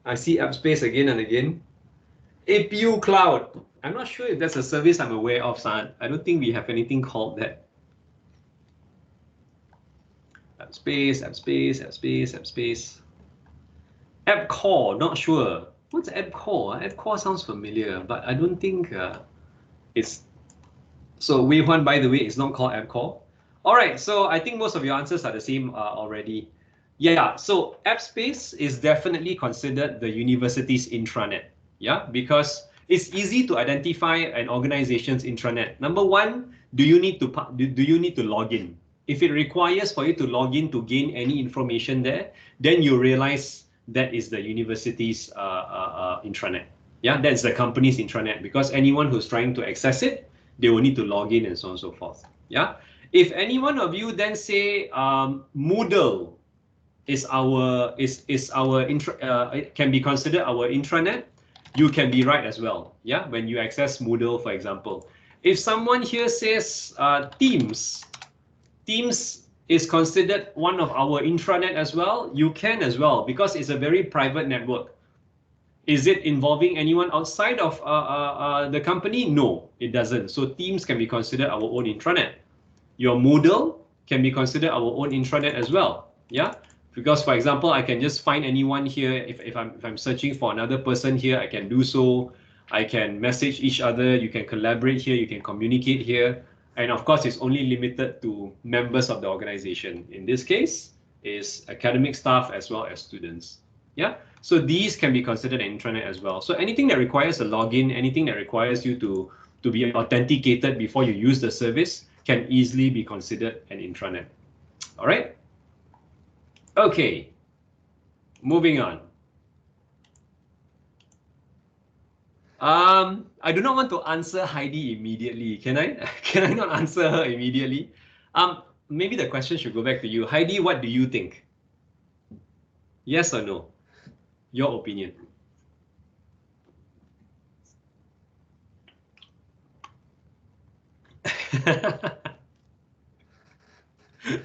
I see AppSpace again and again. APU Cloud. I'm not sure if that's a service I'm aware of, San. I don't think we have anything called that. AppSpace. AppCore, not sure. What's AppCore? AppCore sounds familiar, but I don't think it's... So Wei Huan, by the way, is not called AppCore. All right, so I think most of your answers are the same already. Yeah, so AppSpace is definitely considered the university's intranet. Yeah, because it's easy to identify an organization's intranet. Number one, do you need to log in? If it requires for you to log in to gain any information there, then you realize that is the university's intranet. Yeah, that's the company's intranet, because anyone who's trying to access it, they will need to log in and so on and so forth. Yeah, if any one of you then say Moodle is our it can be considered our intranet, you can be right as well. Yeah, when you access Moodle, for example. If someone here says Teams is considered one of our intranet as well, you can as well, because it's a very private network. Is it involving anyone outside of the company? No, it doesn't. So Teams can be considered our own intranet. Your Moodle can be considered our own intranet as well. Yeah, because for example, I can just find anyone here. If I'm searching for another person here, I can do so. I can message each other. You can collaborate here. You can communicate here. And of course, it's only limited to members of the organization. In this case, is academic staff as well as students. Yeah, so these can be considered an intranet as well. So anything that requires a login, anything that requires you to be authenticated before you use the service can easily be considered an intranet. All right. Okay, moving on. I do not want to answer Heidi immediately. Can I? Can I not answer her immediately? Maybe the question should go back to you. Heidi, what do you think? Yes or no? Your opinion.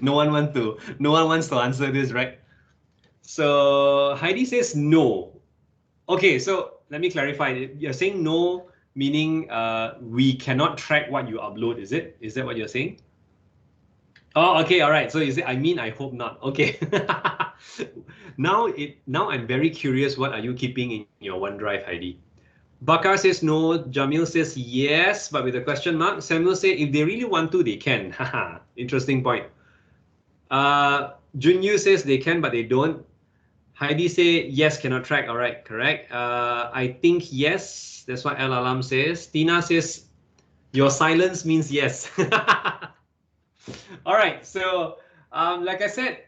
No one wants to answer this, right? So Heidi says no. Okay, so let me clarify. You're saying no, meaning we cannot track what you upload, is it? Is that what you're saying? Oh, okay, all right. So is it, I hope not. Okay. Now I'm very curious, what are you keeping in your OneDrive, Heidi? Bakar says no, Jamil says yes, but with a question mark. Samuel says if they really want to, they can. Haha, interesting point. Junyu says they can, but they don't. Heidi say yes, cannot track. All right, correct. I think yes. That's what El Alam says. Tina says your silence means yes. All right. So, like I said,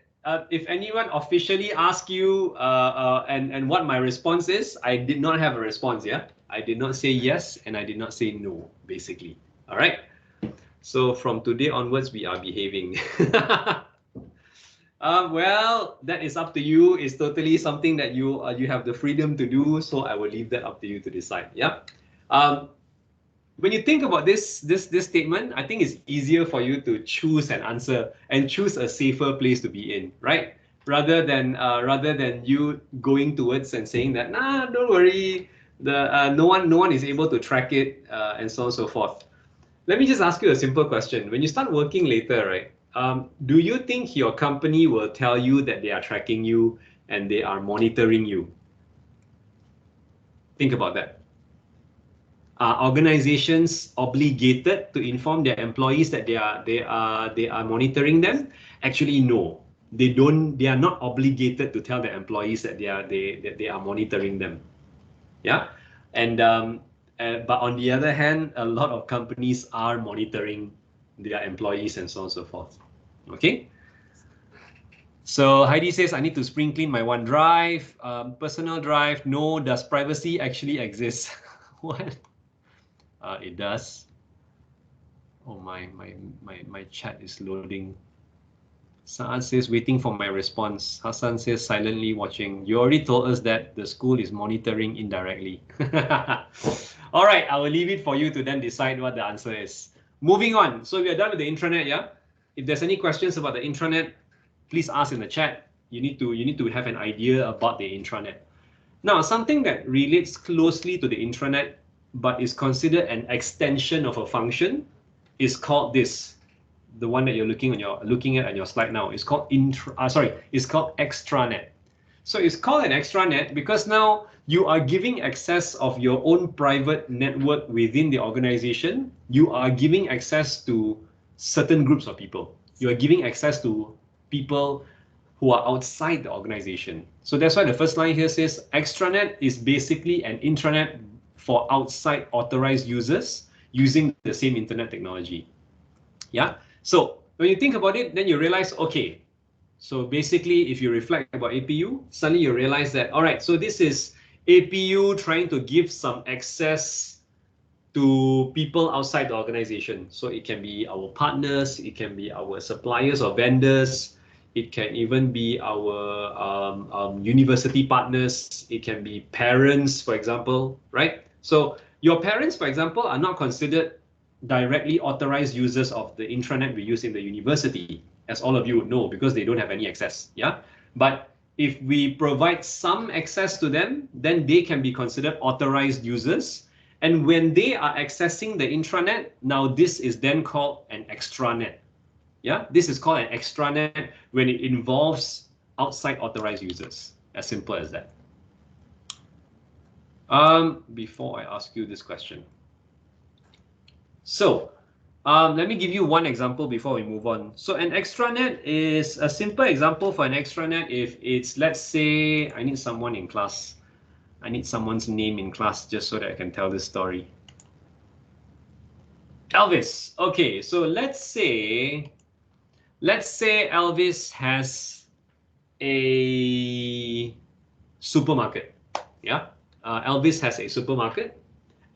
if anyone officially asks you and what my response is, I did not have a response. Yeah, I did not say yes and I did not say no. Basically, all right. So from today onwards, we are behaving. Well, that is up to you. It's totally something that you have the freedom to do. So I will leave that up to you to decide. Yeah. When you think about this statement, I think it's easier for you to choose an answer and choose a safer place to be in, right? Rather than you going towards and saying that, nah, don't worry, no one is able to track it, and so on and so forth. Let me just ask you a simple question. When you start working later, right? Do you think your company will tell you that they are tracking you and they are monitoring you? Think about that. Are organizations obligated to inform their employees that they are monitoring them? Actually, no. They don't. They are not obligated to tell their employees that they are monitoring them. Yeah, and but on the other hand, a lot of companies are monitoring their employees and so on and so forth. Okay. So Heidi says, I need to spring clean my OneDrive. Personal drive, no. Does privacy actually exist? What? It does. Oh, my chat is loading. Sa'ad says, waiting for my response. Hassan says, silently watching. You already told us that the school is monitoring indirectly. All right, I will leave it for you to then decide what the answer is. Moving on. So we are done with the intranet, yeah? If there's any questions about the intranet, please ask in the chat. You need to have an idea about the intranet. Now, something that relates closely to the intranet but is considered an extension of a function is called this. The one that you're looking at on your slide now is called it's called extranet. So it's called an extranet because now you are giving access of your own private network within the organization. You are giving access to certain groups of people. You are giving access to people who are outside the organization. So that's why the first line here says extranet is basically an intranet for outside authorized users using the same internet technology. Yeah. So when you think about it, then you realize, okay, so basically if you reflect about APU, suddenly you realize that, all right, so this is APU trying to give some access to people outside the organization. So it can be our partners, it can be our suppliers or vendors, it can even be our university partners, it can be parents, for example, right? So your parents, for example, are not considered directly authorized users of the intranet we use in the university, as all of you would know, because they don't have any access. Yeah. But if we provide some access to them, then they can be considered authorized users. And when they are accessing the intranet, now this is then called an extranet. Yeah, this is called an extranet when it involves outside authorized users. As simple as that. Before I ask you this question. So let me give you one example before we move on. So an extranet is a simple example for an extranet if it's, let's say, I need someone in class. I need someone's name in class just so that I can tell this story. Elvis. Okay, so let's say Elvis has a supermarket. Yeah, Elvis has a supermarket.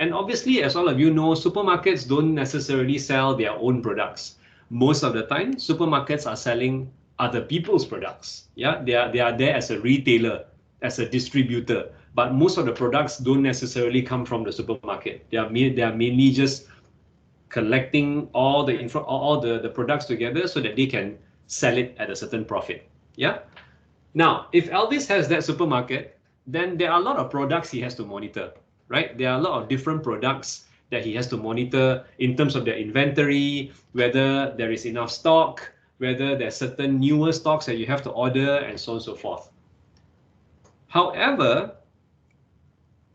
And obviously, as all of you know, supermarkets don't necessarily sell their own products. Most of the time, supermarkets are selling other people's products. Yeah, they are there as a retailer, as a distributor. But most of the products don't necessarily come from the supermarket. They are mainly just collecting all the products together so that they can sell it at a certain profit. Yeah. Now, if Elvis has that supermarket, then there are a lot of products he has to monitor. Right? There are a lot of different products that he has to monitor in terms of their inventory, whether there is enough stock, whether there's certain newer stocks that you have to order, and so on and so forth. However,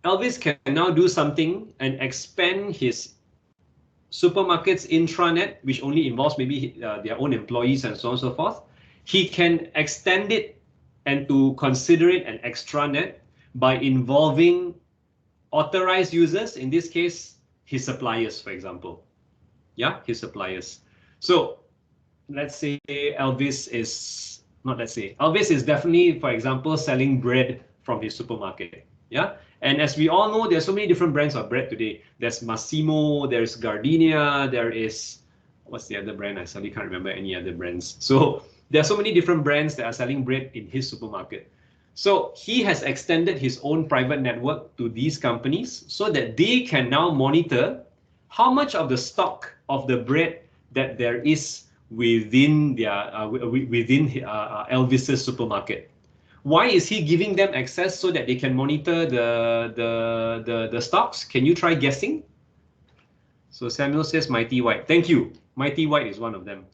Elvis can now do something and expand his supermarket's intranet, which only involves maybe their own employees and so on and so forth. He can extend it and to consider it an extranet by involving authorized users, in this case, his suppliers, for example. Yeah, his suppliers. So let's say Elvis is not. Let's say Elvis is definitely, for example, selling bread from his supermarket. Yeah, and as we all know, there's so many different brands of bread today. There's Massimo, there's Gardenia, there is, what's the other brand? I suddenly can't remember any other brands. So there are so many different brands that are selling bread in his supermarket. So he has extended his own private network to these companies so that they can now monitor how much of the stock of the bread that there is within their Elvis's supermarket. Why is he giving them access so that they can monitor the stocks? Can you try guessing? So Samuel says Mighty White. Thank you. Mighty White is one of them.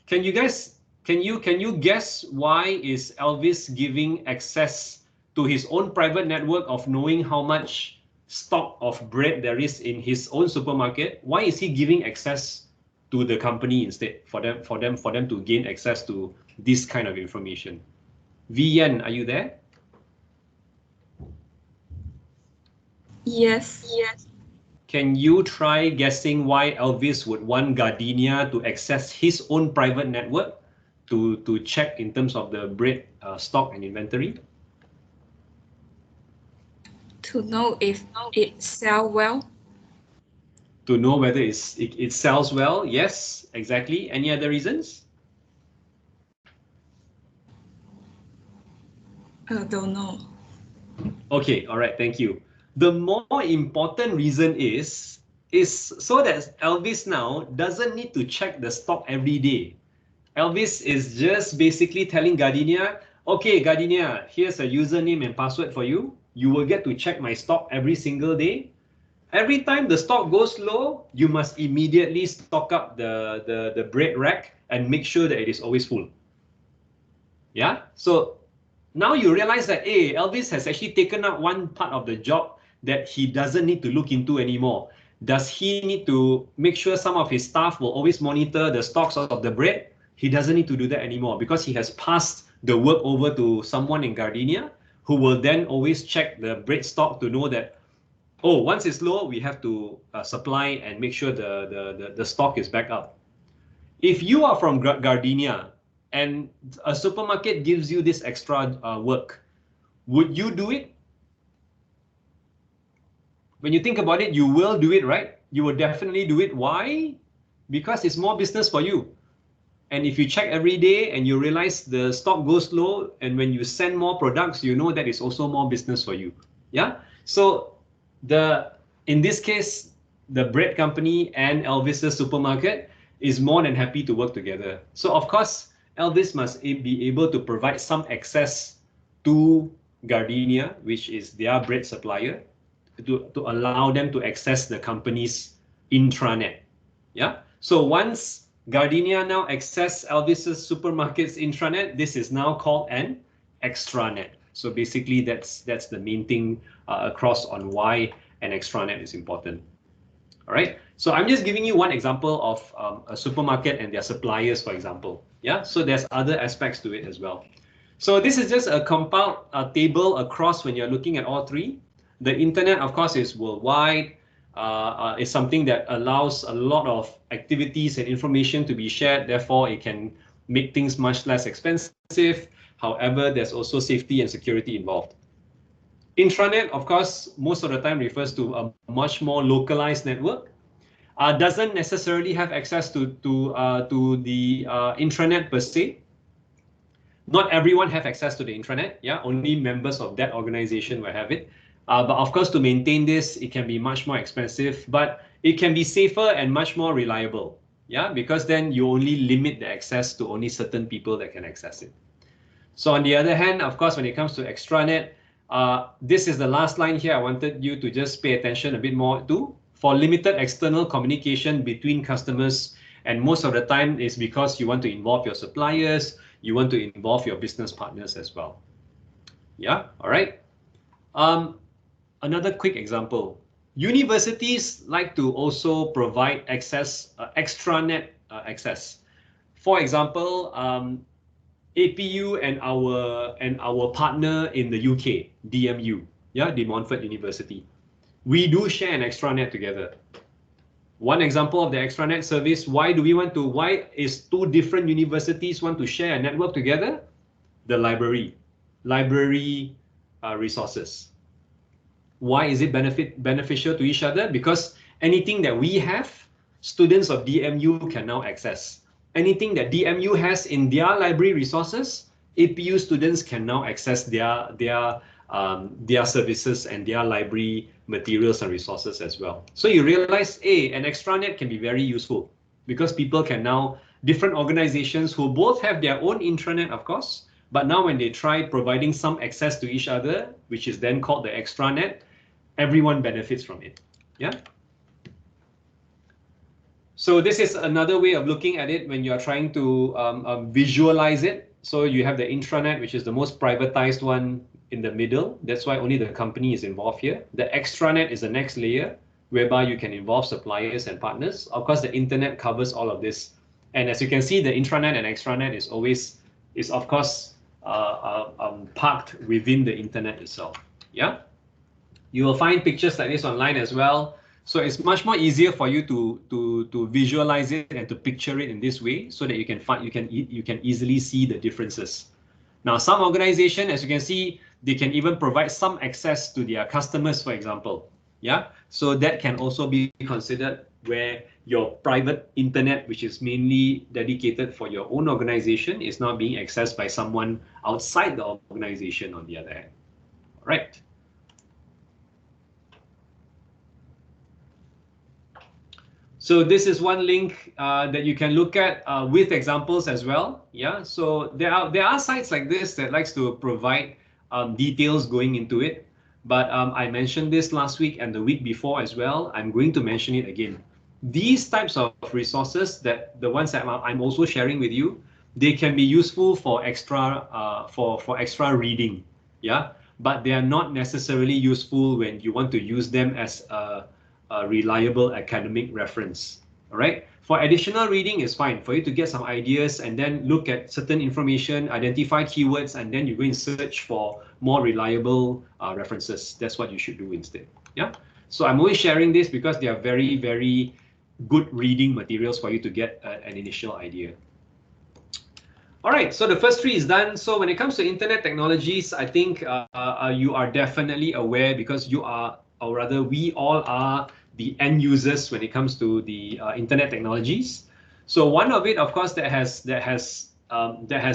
Can you guys, can you guess why is Elvis giving access to his own private network of knowing how much stock of bread there is in his own supermarket? Why is he giving access to the company instead for them to gain access to this kind of information? Vian, are you there? Yes. Can you try guessing why Elvis would want Gardenia to access his own private network to check in terms of the bread stock and inventory? To know if it sells well. To know whether it sells well? Yes, exactly. Any other reasons? Don't know. Okay, all right, thank you. The more important reason is so that Elvis now doesn't need to check the stock every day. Elvis is just basically telling Gardenia, okay, Gardenia, here's a username and password for you. You will get to check my stock every single day. Every time the stock goes low, you must immediately stock up the bread rack and make sure that it is always full. Yeah, so now you realize that, hey, Elvis has actually taken up one part of the job that he doesn't need to look into anymore. Does he need to make sure some of his staff will always monitor the stocks of the bread? He doesn't need to do that anymore because he has passed the work over to someone in Gardenia who will then always check the bread stock to know that, oh, once it's low, we have to supply and make sure the stock is back up. If you are from Gardenia and a supermarket gives you this extra work, would you do it? When you think about it, you will do it, right? You will definitely do it. Why? Because it's more business for you. And if you check every day and you realize the stock goes low, and when you send more products, you know that it's also more business for you. Yeah. So in this case, the bread company and Elvis's supermarket is more than happy to work together. So of course, Elvis must be able to provide some access to Gardenia, which is their bread supplier, to allow them to access the company's intranet. Yeah. So once Gardenia now access Elvis's supermarket's intranet, this is now called an extranet. So basically, that's the main thing across on why an extranet is important. All right. So I'm just giving you one example of a supermarket and their suppliers, for example. Yeah. So there's other aspects to it as well. So this is just a compiled table across when you're looking at all three. The internet, of course, is worldwide. It's something that allows a lot of activities and information to be shared. Therefore, it can make things much less expensive. However, there's also safety and security involved. Intranet, of course, most of the time refers to a much more localized network. Doesn't necessarily have access to the intranet per se. Not everyone have access to the intranet. Yeah, only members of that organization will have it. But of course, to maintain this, it can be much more expensive, but it can be safer and much more reliable. Yeah, because then you only limit the access to only certain people that can access it. So on the other hand, of course, when it comes to extranet, this is the last line here. I wanted you to just pay attention a bit more to. For limited external communication between customers, and most of the time is because you want to involve your suppliers, you want to involve your business partners as well. Yeah, all right. Another quick example. Universities like to also provide access, extranet access. For example, APU and our partner in the UK, DMU, yeah, De Montfort University. We do share an extranet together. One example of the extranet service, why is 2 different universities want to share a network together? The library resources. Why is it beneficial to each other? Because anything that we have, students of DMU can now access. Anything that DMU has in their library resources, APU students can now access their services and their library materials and resources as well. So you realize, an extranet can be very useful because people can now, different organizations who both have their own intranet, of course, but now when they try providing some access to each other, which is then called the extranet, everyone benefits from it. Yeah. So this is another way of looking at it when you are trying to visualize it. So you have the intranet, which is the most privatized one in the middle. That's why only the company is involved here. The extranet is the next layer, whereby you can involve suppliers and partners. Of course, the internet covers all of this. And as you can see, the intranet and extranet is of course parked within the internet itself. Yeah. You will find pictures like this online as well. So it's much more easier for you to visualize it and to picture it in this way, so that you can easily see the differences. Now, some organization, as you can see, they can even provide some access to their customers, for example. Yeah, so that can also be considered where your private internet, which is mainly dedicated for your own organization, is now being accessed by someone outside the organization on the other hand. All right. So this is one link that you can look at with examples as well. Yeah, so there are sites like this that likes to provide details going into it. But I mentioned this last week and the week before as well. I'm going to mention it again. These types of resources, that the ones that I'm also sharing with you, they can be useful for extra extra reading. Yeah, but they are not necessarily useful when you want to use them as a reliable academic reference. All right. For additional reading is fine for you to get some ideas and then look at certain information, identify keywords, and then you go and search for more reliable references. That's what you should do instead. Yeah. So I'm only sharing this because they are very, very good reading materials for you to get an initial idea. All right, so the first 3 is done. So when it comes to internet technologies, I think you are definitely aware, because you are, or rather we all are, the end users when it comes to the internet technologies. So one of it, of course, that has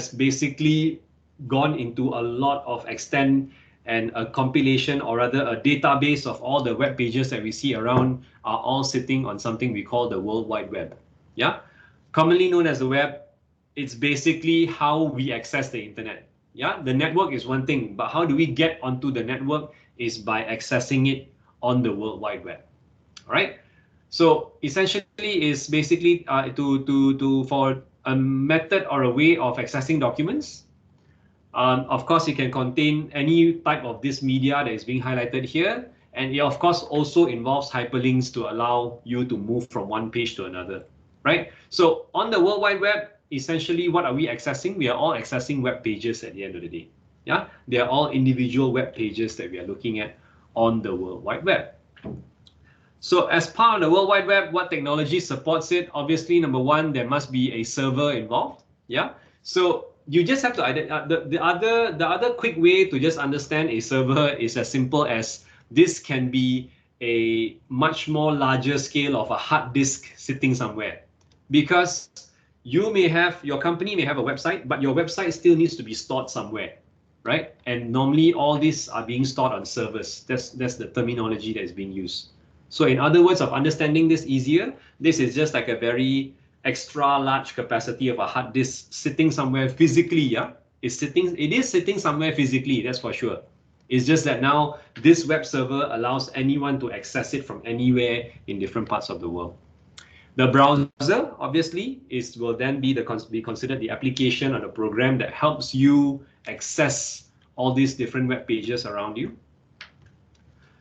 basically gone into a lot of extent, and a compilation, or rather a database of all the web pages that we see around, are all sitting on something we call the World Wide Web. Yeah, commonly known as the web. It's basically how we access the internet. Yeah, the network is one thing, but how do we get onto the network is by accessing it on the World Wide Web. All right. So essentially, is basically for a method or a way of accessing documents. Of course, it can contain any type of this media that is being highlighted here, and it of course also involves hyperlinks to allow you to move from one page to another. Right. So on the World Wide Web, essentially, what are we accessing? We are all accessing web pages at the end of the day. Yeah, they are all individual web pages that we are looking at on the World Wide Web. So as part of the World Wide Web, what technology supports it? Obviously, number one, there must be a server involved. Yeah. So you just have to the other quick way to just understand a server is as simple as this can be a much more larger scale of a hard disk sitting somewhere, because you may have, your company may have a website, but your website still needs to be stored somewhere, right? And normally all these are being stored on servers. That's the terminology that is being used. So in other words, of understanding this easier, this is just like a very extra large capacity of a hard disk sitting somewhere physically. Yeah, it is sitting somewhere physically, that's for sure. It's just that now this web server allows anyone to access it from anywhere in different parts of the world. The browser, obviously, will then be considered the application or the program that helps you access all these different web pages around you.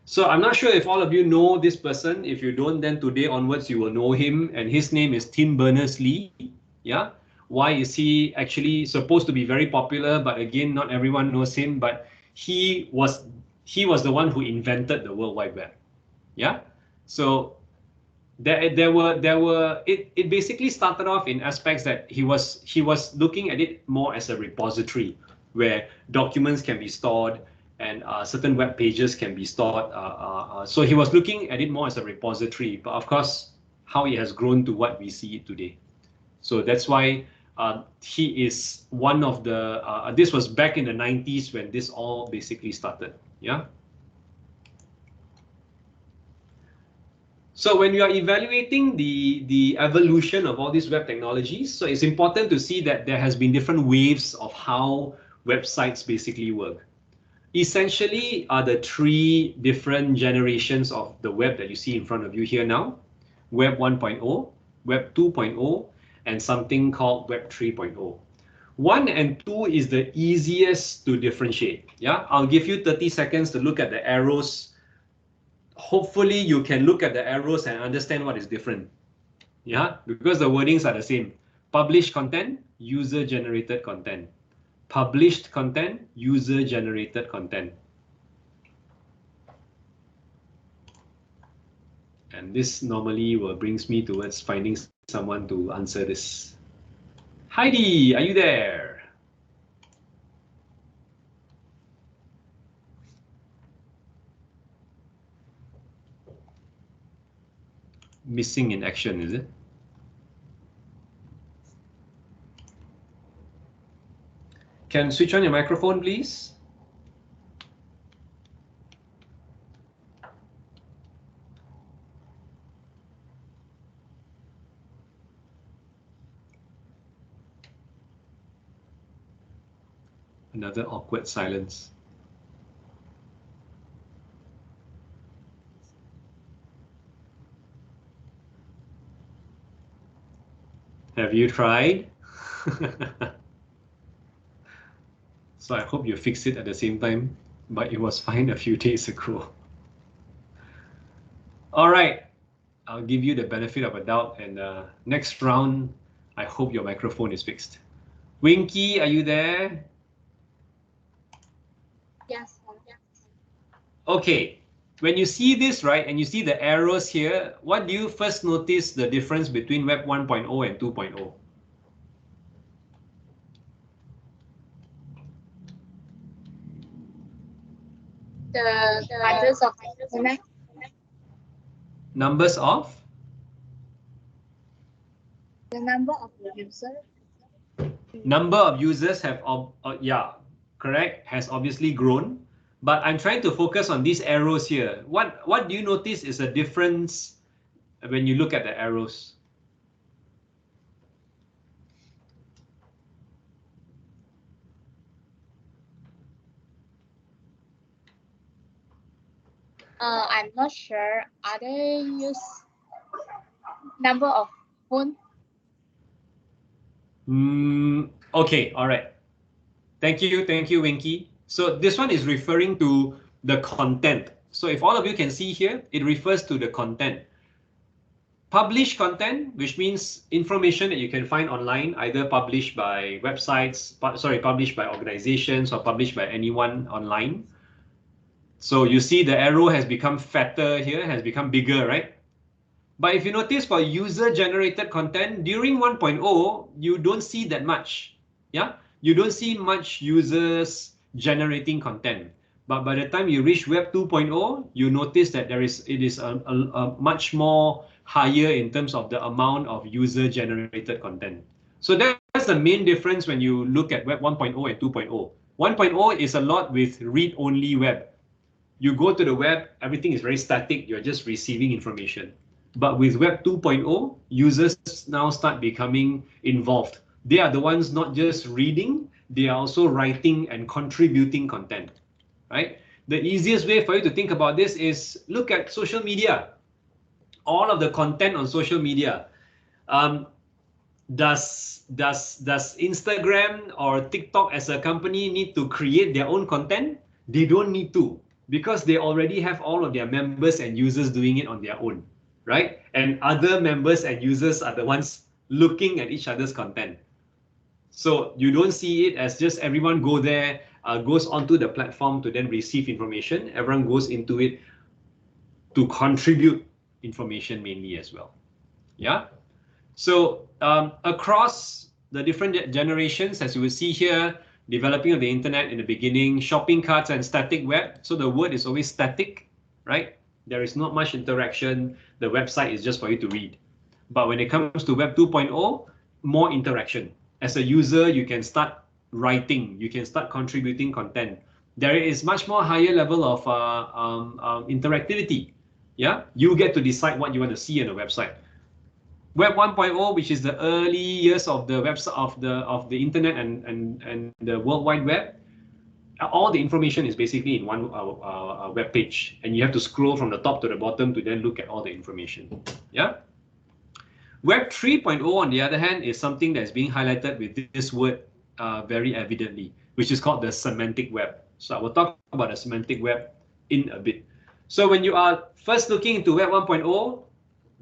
So I'm not sure if all of you know this person. If you don't, then today onwards you will know him, and his name is Tim Berners-Lee. Yeah, why is he actually supposed to be very popular? But again, not everyone knows him. But he was the one who invented the World Wide Web. Yeah, so it basically started off in aspects that he was looking at it more as a repository where documents can be stored and certain web pages can be stored. So he was looking at it more as a repository, but of course, how it has grown to what we see it today. So that's why he is one of the, this was back in the 90s when this all basically started, yeah? So when you are evaluating the evolution of all these web technologies, so it's important to see that there has been different waves of how websites basically work. Essentially are the three different generations of the web that you see in front of you here now. Web 1.0, Web 2.0, and something called Web 3.0. 1 and 2 is the easiest to differentiate. Yeah, I'll give you 30 seconds to look at the arrows. Hopefully you can look at the arrows and understand what is different. Yeah, because the wordings are the same. Published content, user-generated content. Published content, user-generated content. And this normally brings me towards finding someone to answer this. Heidi, are you there? Missing in action, is it? Can switch on your microphone, please? Another awkward silence. Have you tried? So I hope you fix it at the same time, but it was fine a few days ago. All right, I'll give you the benefit of a doubt, and next round, I hope your microphone is fixed. Winky, are you there? Yes. Okay, when you see this, right, and you see the arrows here, what do you first notice the difference between Web 1.0 and 2.0? The numbers of connect. Numbers of? The number of users. Number of users have, yeah, correct, has obviously grown. But I'm trying to focus on these arrows here. What do you notice is a difference when you look at the arrows? I'm not sure. Are they use number of phone? Okay, all right. Thank you, Winky. So this one is referring to the content. So if all of you can see here, it refers to the content. Published content, which means information that you can find online, either published by websites, published by organizations or published by anyone online. So you see the arrow has become fatter here, has become bigger, right? But if you notice for user-generated content, during 1.0, you don't see that much. Yeah, you don't see much users generating content. But by the time you reach Web 2.0, you notice that it is a much more higher in terms of the amount of user-generated content. So that's the main difference when you look at Web 1.0 and 2.0. 1.0 is a lot with read-only web. You go to the web, everything is very static, you're just receiving information. But with Web 2.0, users now start becoming involved. They are the ones not just reading, they are also writing and contributing content, right? The easiest way for you to think about this is look at social media. All of the content on social media. Does Instagram or TikTok as a company need to create their own content? They don't need to, because they already have all of their members and users doing it on their own, right? And other members and users are the ones looking at each other's content. So you don't see it as just everyone goes onto the platform to then receive information. Everyone goes into it to contribute information mainly as well. Yeah. So across the different generations, as you will see here, developing of the internet in the beginning, shopping carts and static web. So the word is always static, right? There is not much interaction. The website is just for you to read. But when it comes to Web 2.0, more interaction. As a user, you can start writing, you can start contributing content. There is much more higher level of interactivity. Yeah, you get to decide what you want to see on the website. Web 1.0, which is the early years of the website of the internet and the World Wide Web, all the information is basically in one web page, and you have to scroll from the top to the bottom to then look at all the information. Yeah. Web 3.0, on the other hand, is something that's being highlighted with this word very evidently, which is called the semantic web. So I will talk about the semantic web in a bit. So when you are first looking into Web 1.0,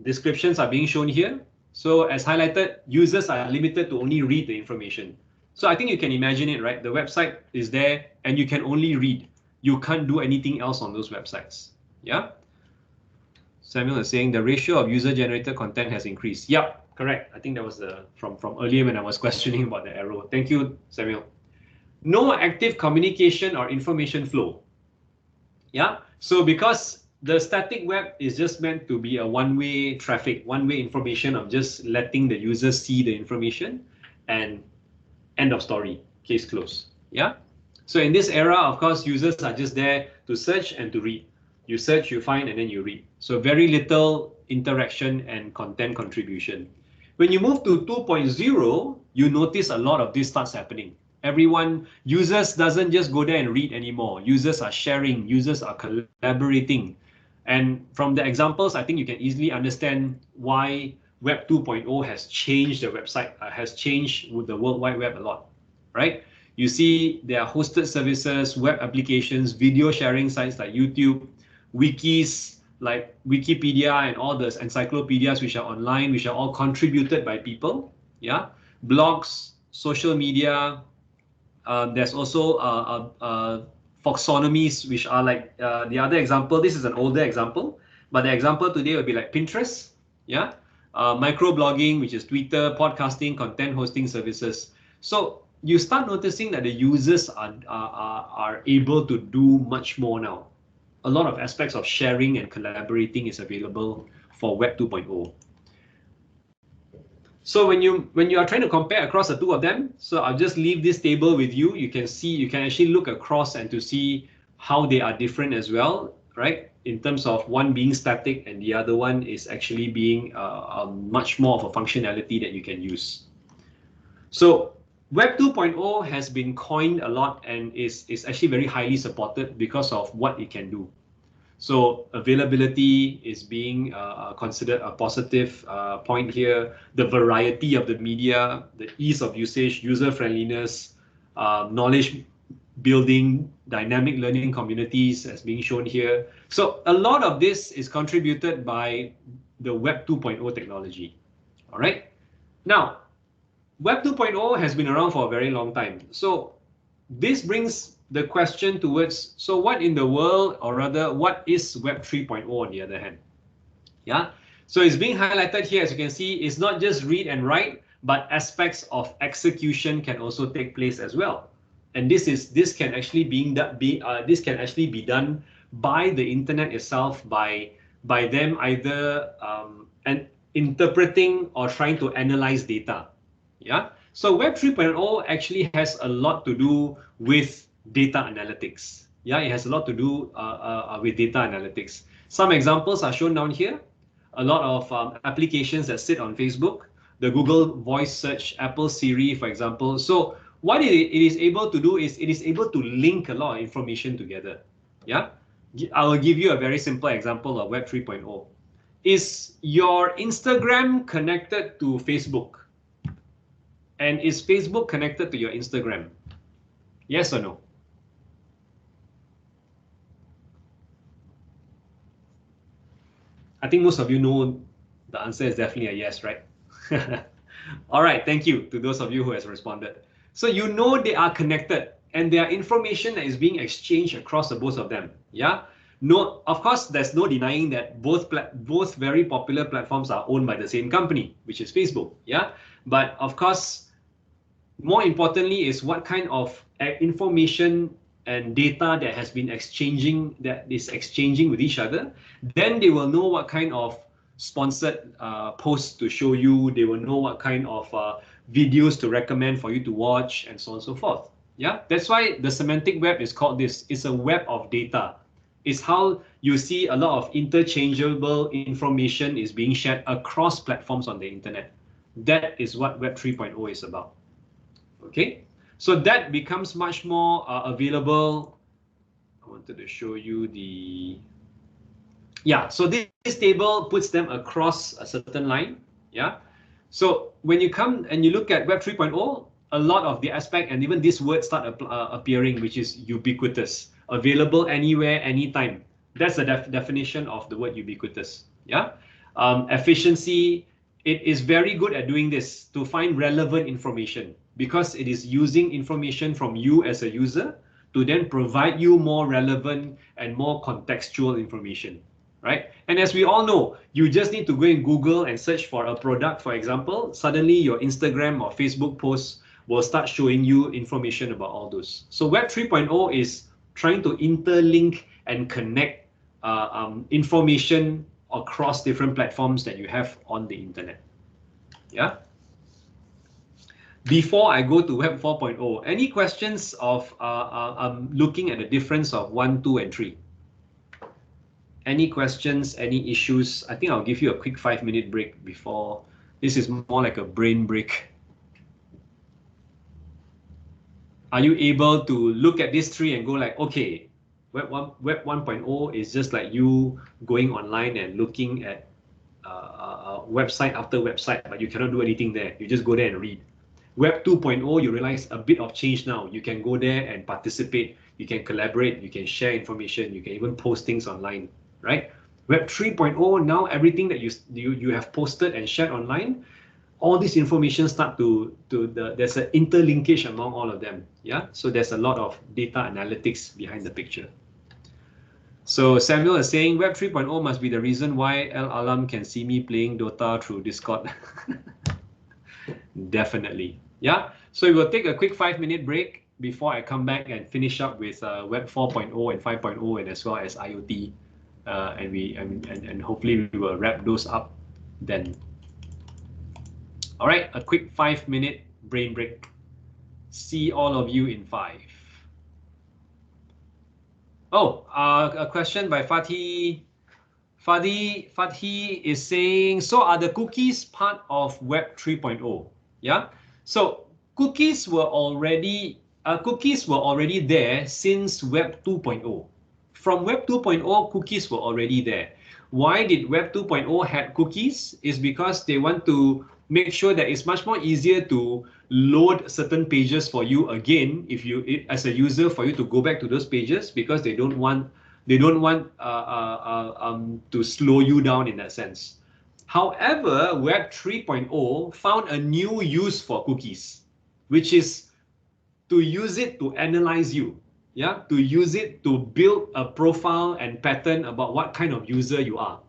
descriptions are being shown here. So as highlighted, users are limited to only read the information. So I think you can imagine it, right? The website is there and you can only read. You can't do anything else on those websites. Yeah. Samuel is saying the ratio of user-generated content has increased. Yep, correct. I think that was from earlier when I was questioning about the arrow. Thank you, Samuel. No active communication or information flow. Yeah. So because the static web is just meant to be a one-way traffic, one-way information of just letting the user see the information and end of story, case closed. Yeah. So in this era, of course, users are just there to search and to read. You search, you find, and then you read. So very little interaction and content contribution. When you move to 2.0, you notice a lot of this starts happening. Users doesn't just go there and read anymore. Users are sharing, users are collaborating. And from the examples, I think you can easily understand why Web 2.0 has changed the website, has changed with the World Wide Web a lot, right? You see there are hosted services, web applications, video sharing sites like YouTube, wikis like Wikipedia and all the encyclopedias which are online, which are all contributed by people, yeah? Blogs, social media, there's also Foxonomies, which are like the other example. This is an older example, but the example today would be like Pinterest, yeah, microblogging, which is Twitter, podcasting, content hosting services. So you start noticing that the users are able to do much more now. A lot of aspects of sharing and collaborating is available for Web 2.0. So when you are trying to compare across the two of them, so I'll just leave this table with you. You can see, you can actually look across and to see how they are different as well, right? In terms of one being static and the other one is actually being much more of a functionality that you can use. So Web 2.0 has been coined a lot and is actually very highly supported because of what it can do. So availability is being considered a positive point here. The variety of the media, the ease of usage, user-friendliness, knowledge building, dynamic learning communities as being shown here. So a lot of this is contributed by the Web 2.0 technology. All right. Now, Web 2.0 has been around for a very long time. So this brings the question towards, so what in the world, or rather, what is Web 3.0 on the other hand? Yeah, so it's being highlighted here, as you can see, it's not just read and write, but aspects of execution can also take place as well. And this can actually be done by the internet itself, by them either interpreting or trying to analyze data. Yeah, so Web 3.0 actually has a lot to do with data analytics. Yeah, it has a lot to do with data analytics. Some examples are shown down here. A lot of applications that sit on Facebook, the Google Voice Search, Apple Siri, for example. So what it is able to do is it is able to link a lot of information together. Yeah, I will give you a very simple example of Web 3.0. Is your Instagram connected to Facebook? And is Facebook connected to your Instagram? Yes or no? I think most of you know the answer is definitely a yes, right? All right, thank you to those of you who has responded. So you know they are connected and there are information that is being exchanged across the both of them. Yeah. No, of course, there's no denying that both very popular platforms are owned by the same company, which is Facebook. Yeah, but of course, more importantly is what kind of information and data that is exchanging with each other. Then they will know what kind of sponsored posts to show you. They will know what kind of videos to recommend for you to watch, and so on and so forth. Yeah, that's why the semantic web is called this. It's a web of data. It's how you see a lot of interchangeable information is being shared across platforms on the internet. That is what Web 3.0 is about. Okay, so that becomes much more available. I wanted to show you the, yeah, so this table puts them across a certain line. Yeah, so when you come and you look at Web 3.0, a lot of the aspect and even this word start appearing, which is ubiquitous, available anywhere, anytime. That's the definition of the word ubiquitous. Yeah, efficiency. It is very good at doing this to find relevant information because it is using information from you as a user to then provide you more relevant and more contextual information, right? And as we all know, you just need to go in Google and search for a product, for example, suddenly your Instagram or Facebook posts will start showing you information about all those. So Web 3.0 is trying to interlink and connect information across different platforms that you have on the internet. Yeah. Before I go to Web 4.0, any questions of looking at the difference of 1, 2, and 3? Any questions, any issues? I think I'll give you a quick 5-minute break before. This is more like a brain break. Are you able to look at these three and go like, okay, Web 1.0 is just like you going online and looking at website after website, but you cannot do anything there. You just go there and read. Web 2.0, you realize a bit of change now. You can go there and participate. You can collaborate. You can share information. You can even post things online, right? Web 3.0, now everything that you have posted and shared online, all this information start there's an interlinkage among all of them. Yeah, so there's a lot of data analytics behind the picture. So Samuel is saying Web 3.0 must be the reason why El Alam can see me playing Dota through Discord. Definitely. Yeah. So we will take a quick 5-minute break before I come back and finish up with Web 4.0 and 5.0 and as well as IoT. And hopefully we will wrap those up then. All right, a quick 5-minute brain break. See all of you in 5. Oh, a question by Fatih. Fatih is saying, so are the cookies part of Web 3.0? Yeah. So cookies were already there since Web 2.0. From Web 2.0, cookies were already there. Why did Web 2.0 have cookies? Is because they want to make sure that it's much more easier to load certain pages for you again, if you as a user, for you to go back to those pages, because they don't want to slow you down in that sense. However, Web 3.0 found a new use for cookies, which is to use it to analyze you. Yeah, to use it to build a profile and pattern about what kind of user you are.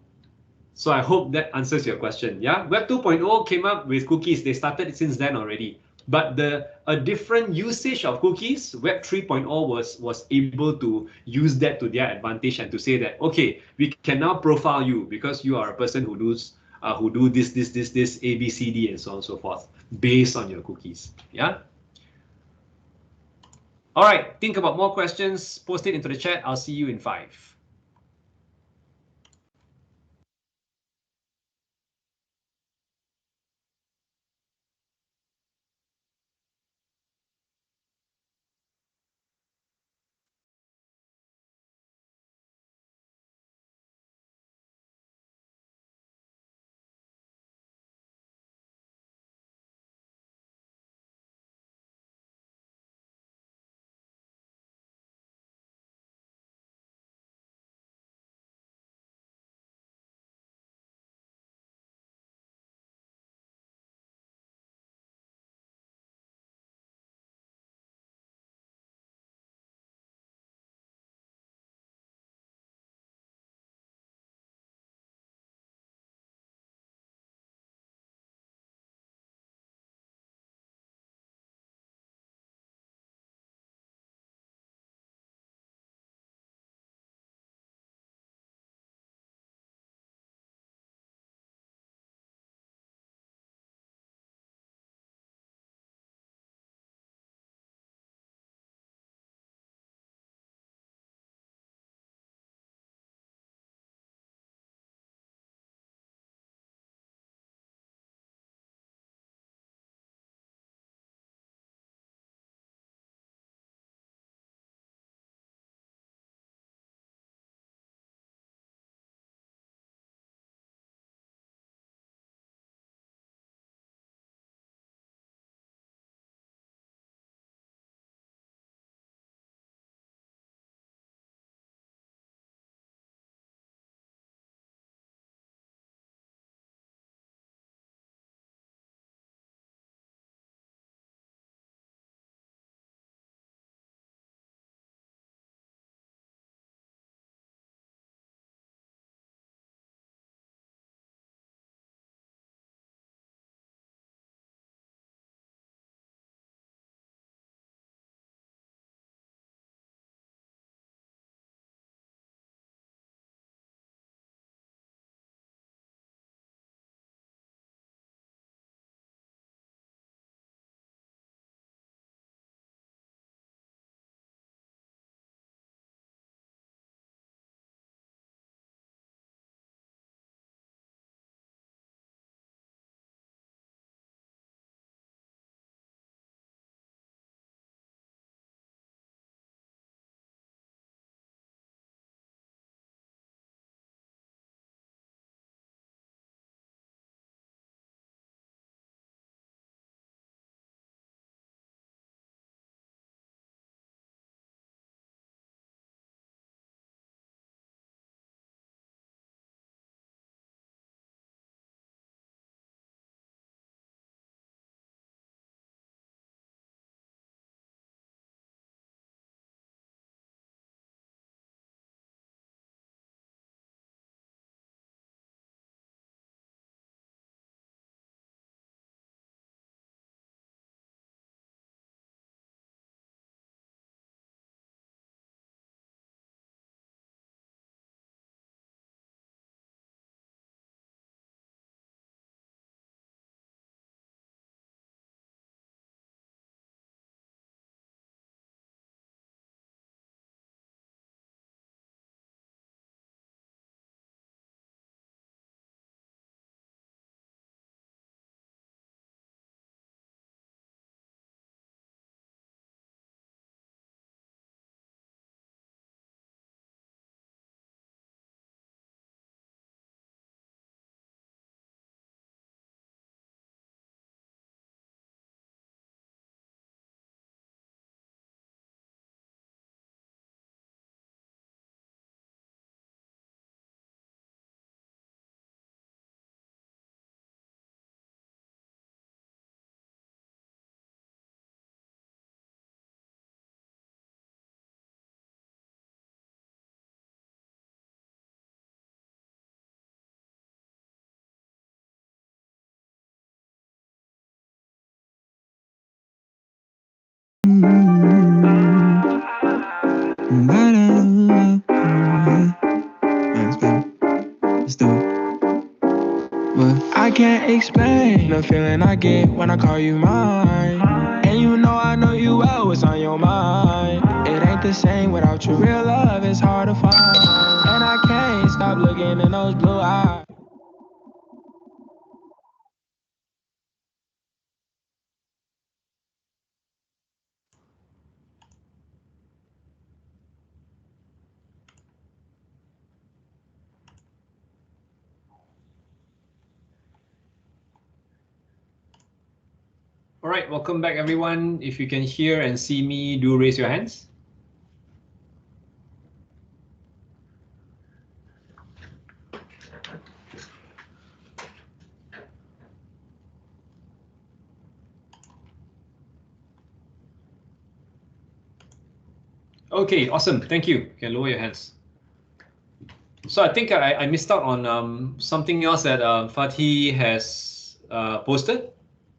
So I hope that answers your question. Yeah, Web 2.0 came up with cookies. They started since then already. But a different usage of cookies, Web 3.0 was able to use that to their advantage and to say that, okay, we can now profile you because you are a person who do this, A, B, C, D, and so on and so forth, based on your cookies. Yeah. All right, think about more questions, post it into the chat. I'll see you in 5. can't explain the feeling I get when I call you mine. And you know I know you well what's on your mind. It ain't the same without your real love, it's hard to find. And I can't stop looking in those blue eyes. All right, welcome back, everyone. If you can hear and see me, do raise your hands. Okay, awesome. Thank you. You can lower your hands. So I think I missed out on something else that Fatih has posted.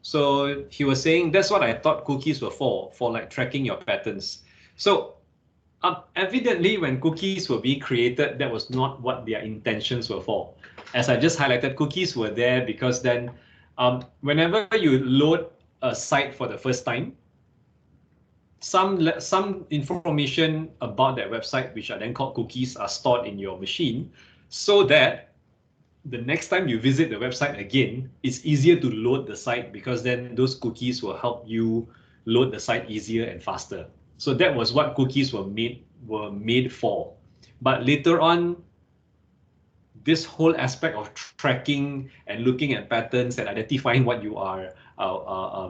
So he was saying that's what I thought cookies were for like tracking your patterns. So evidently, when cookies were being created, that was not what their intentions were for. As I just highlighted, cookies were there because then whenever you load a site for the first time, some information about that website, which are then called cookies, are stored in your machine so that the next time you visit the website again, it's easier to load the site because then those cookies will help you load the site easier and faster. So that was what cookies were made for. But later on, this whole aspect of tracking and looking at patterns and identifying what you are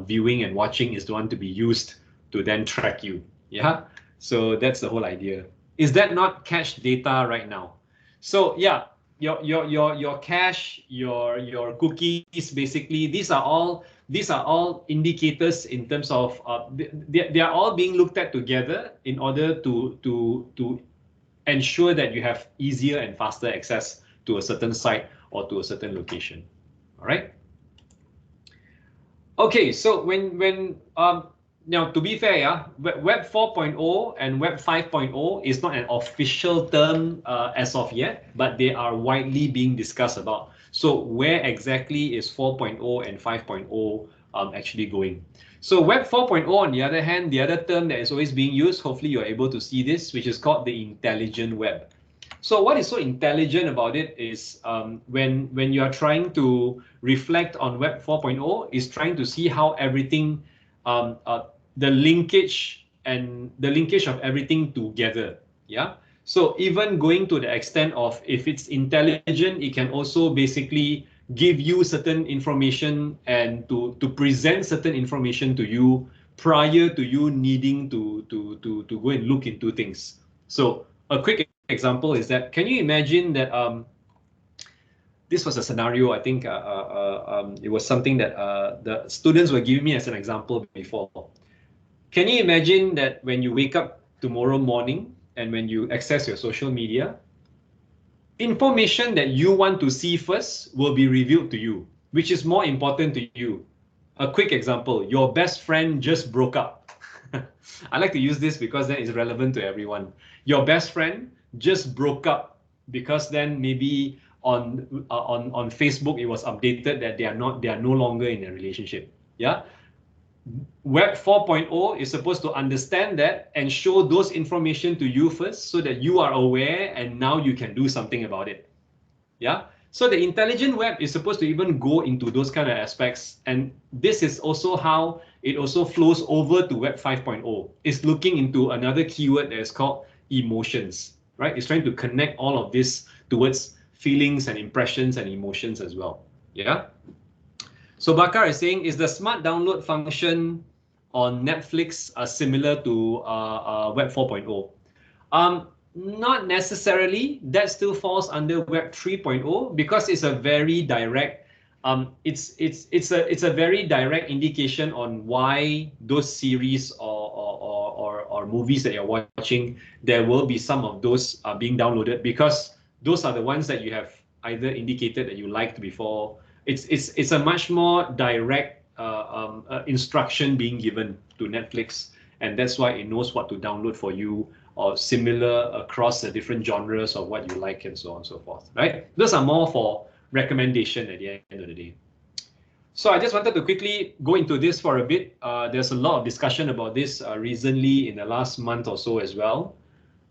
viewing and watching is the one to be used to then track you. Yeah, so that's the whole idea. Is that not cached data right now? So yeah, your cache, your cookies, basically these are all indicators in terms of they are all being looked at together in order to ensure that you have easier and faster access to a certain site or to a certain location. All right. Okay, so when now, to be fair, yeah, Web 4.0 and Web 5.0 is not an official term as of yet, but they are widely being discussed about. So where exactly is 4.0 and 5.0 actually going? So Web 4.0, on the other hand, the other term that is always being used, hopefully you're able to see this, which is called the intelligent web. So what is so intelligent about it is when you are trying to reflect on Web 4.0, is trying to see how everything the linkage of everything together. Yeah. So even going to the extent of if it's intelligent, it can also basically give you certain information and to present certain information to you prior to you needing to go and look into things. So a quick example is that, can you imagine that this was a scenario, I think it was something that the students were giving me as an example before. Can you imagine that when you wake up tomorrow morning and when you access your social media, information that you want to see first will be revealed to you, which is more important to you? A quick example, your best friend just broke up. I like to use this because then it's relevant to everyone. Your best friend just broke up because then maybe on Facebook it was updated that they are no longer in a relationship. Yeah. Web 4.0 is supposed to understand that and show those information to you first so that you are aware and now you can do something about it. Yeah. So the intelligent web is supposed to even go into those kind of aspects. And this is also how it also flows over to Web 5.0. It's looking into another keyword that is called emotions, right? It's trying to connect all of this towards feelings and impressions and emotions as well. Yeah. So Bakar is saying, is the smart download function on Netflix similar to Web 4.0? Not necessarily. That still falls under Web 3.0 because it's a very direct. It's a very direct indication on why those series or movies that you're watching, there will be some of those being downloaded because those are the ones that you have either indicated that you liked before. It's a much more direct instruction being given to Netflix, and that's why it knows what to download for you or similar across the different genres of what you like and so on and so forth, right? Those are more for recommendation at the end of the day. So I just wanted to quickly go into this for a bit. There's a lot of discussion about this recently in the last month or so as well.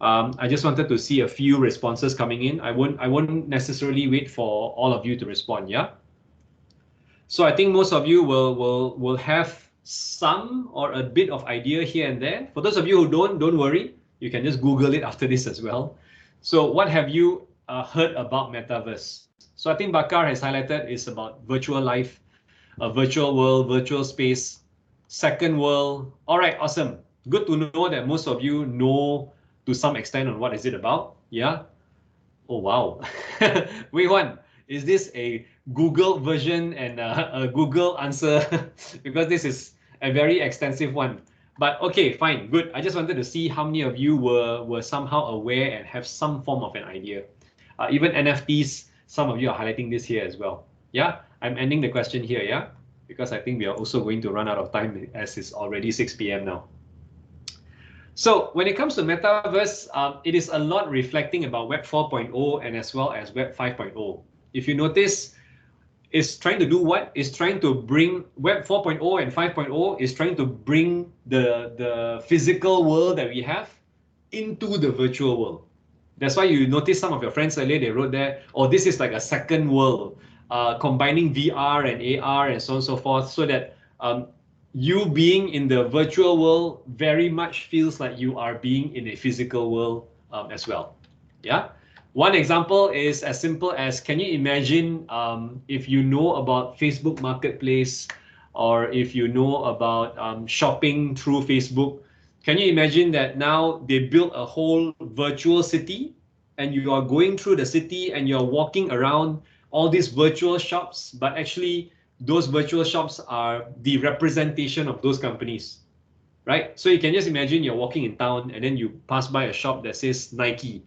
I just wanted to see a few responses coming in. I won't necessarily wait for all of you to respond. Yeah. So I think most of you will have some or a bit of idea here and there. For those of you who don't worry. You can just Google it after this as well. So what have you heard about Metaverse? So I think Bakar has highlighted is about virtual life, a virtual world, virtual space, second world. All right, awesome. Good to know that most of you know to some extent on what is it about. Yeah. Oh, wow. Wait, one, is this a Google version and a Google answer? Because this is a very extensive one. But okay, fine, good. I just wanted to see how many of you were somehow aware and have some form of an idea. Even NFTs, some of you are highlighting this here as well. Yeah, I'm ending the question here, yeah? Because I think we are also going to run out of time as it's already 6 p.m. now. So when it comes to Metaverse, it is a lot reflecting about Web 4.0 and as well as Web 5.0. If you notice, is trying to do what? Is trying to bring Web 4.0 and 5.0 is trying to bring the physical world that we have into the virtual world. That's why you notice some of your friends earlier, they wrote there, oh, this is like a second world, combining VR and AR and so on and so forth, so that you being in the virtual world very much feels like you are being in a physical world as well. Yeah. One example is as simple as, can you imagine if you know about Facebook Marketplace, or if you know about shopping through Facebook, can you imagine that now they built a whole virtual city and you are going through the city and you're walking around all these virtual shops, but actually those virtual shops are the representation of those companies, right? So you can just imagine you're walking in town and then you pass by a shop that says Nike.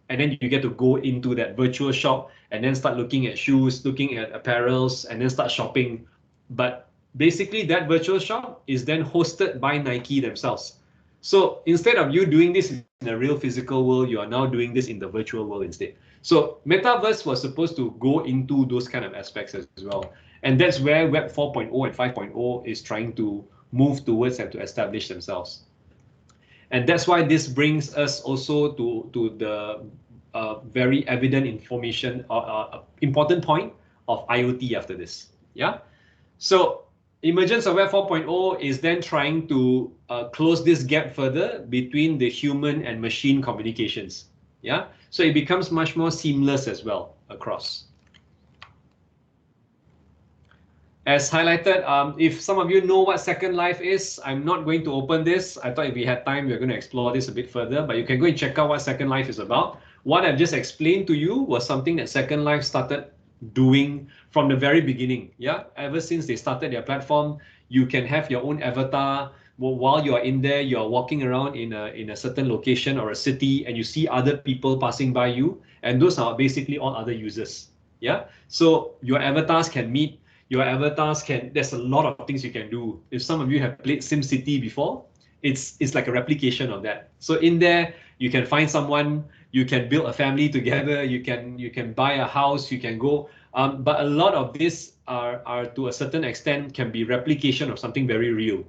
And then you get to go into that virtual shop and then start looking at shoes, looking at apparels, and then start shopping. But basically that virtual shop is then hosted by Nike themselves. So instead of you doing this in the real physical world, you are now doing this in the virtual world instead. So Metaverse was supposed to go into those kind of aspects as well. And that's where Web 4.0 and 5.0 is trying to move towards and to establish themselves. And that's why this brings us also to the very evident information, important point of IoT after this. Yeah. So emergence of Web 4.0 is then trying to close this gap further between the human and machine communications. Yeah. So it becomes much more seamless as well across. As highlighted, if some of you know what Second Life is, I'm not going to open this. I thought if we had time, we were going to explore this a bit further, but you can go and check out what Second Life is about. What I've just explained to you was something that Second Life started doing from the very beginning. Yeah, ever since they started their platform, you can have your own avatar. While you are in there, you are walking around in a certain location or a city, and you see other people passing by you, and those are basically all other users. Yeah, so your avatars can meet. Your avatars can, there's a lot of things you can do. If some of you have played SimCity before, it's like a replication of that. So in there, you can find someone, you can build a family together, you can buy a house, you can go. But a lot of this are to a certain extent can be replication of something very real.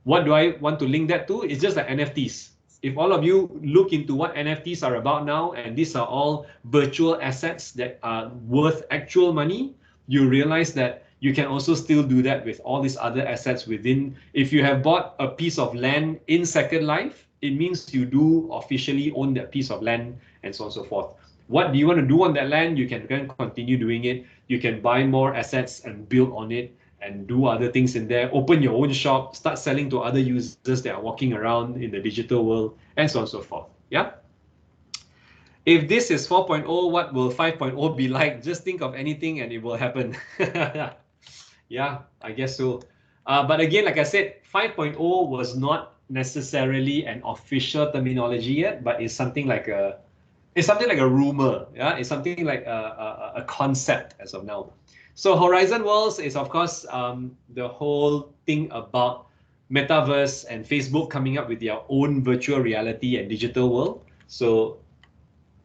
What do I want to link that to? It's just like NFTs. If all of you look into what NFTs are about now, and these are all virtual assets that are worth actual money, you realize that you can also still do that with all these other assets within. If you have bought a piece of land in Second Life, it means you do officially own that piece of land and so on and so forth. What do you want to do on that land? You can continue doing it. You can buy more assets and build on it and do other things in there. Open your own shop, start selling to other users that are walking around in the digital world and so on and so forth. Yeah. If this is 4.0, what will 5.0 be like? Just think of anything and it will happen. Yeah, I guess so. But again, like I said, 5.0 was not necessarily an official terminology yet, but it's something like a rumor. Yeah, it's something like a concept as of now. So Horizon Worlds is of course the whole thing about Metaverse and Facebook coming up with their own virtual reality and digital world. So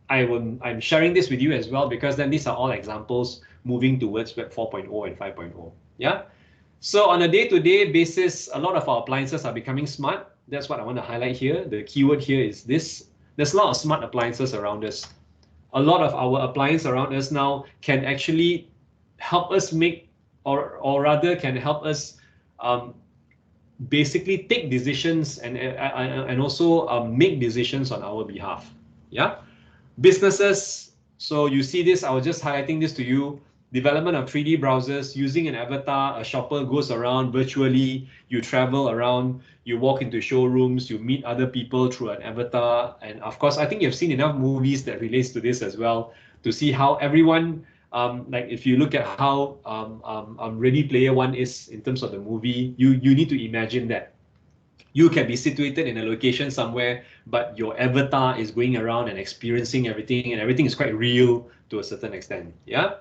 I'm sharing this with you as well, because then these are all examples moving towards Web 4.0 and 5.0. Yeah. So on a day-to-day basis, a lot of our appliances are becoming smart. That's what I want to highlight here. The keyword here is this. There's a lot of smart appliances around us. A lot of our appliances around us now can actually help us make, or rather can help us basically take decisions and also make decisions on our behalf. Yeah. Businesses. So you see this, I was just highlighting this to you. Development of 3D browsers using an avatar. A shopper goes around virtually, you travel around, you walk into showrooms, you meet other people through an avatar. And of course, I think you've seen enough movies that relates to this as well to see how everyone, like if you look at how Ready Player One is in terms of the movie, you need to imagine that. You can be situated in a location somewhere, but your avatar is going around and experiencing everything, and everything is quite real to a certain extent. Yeah.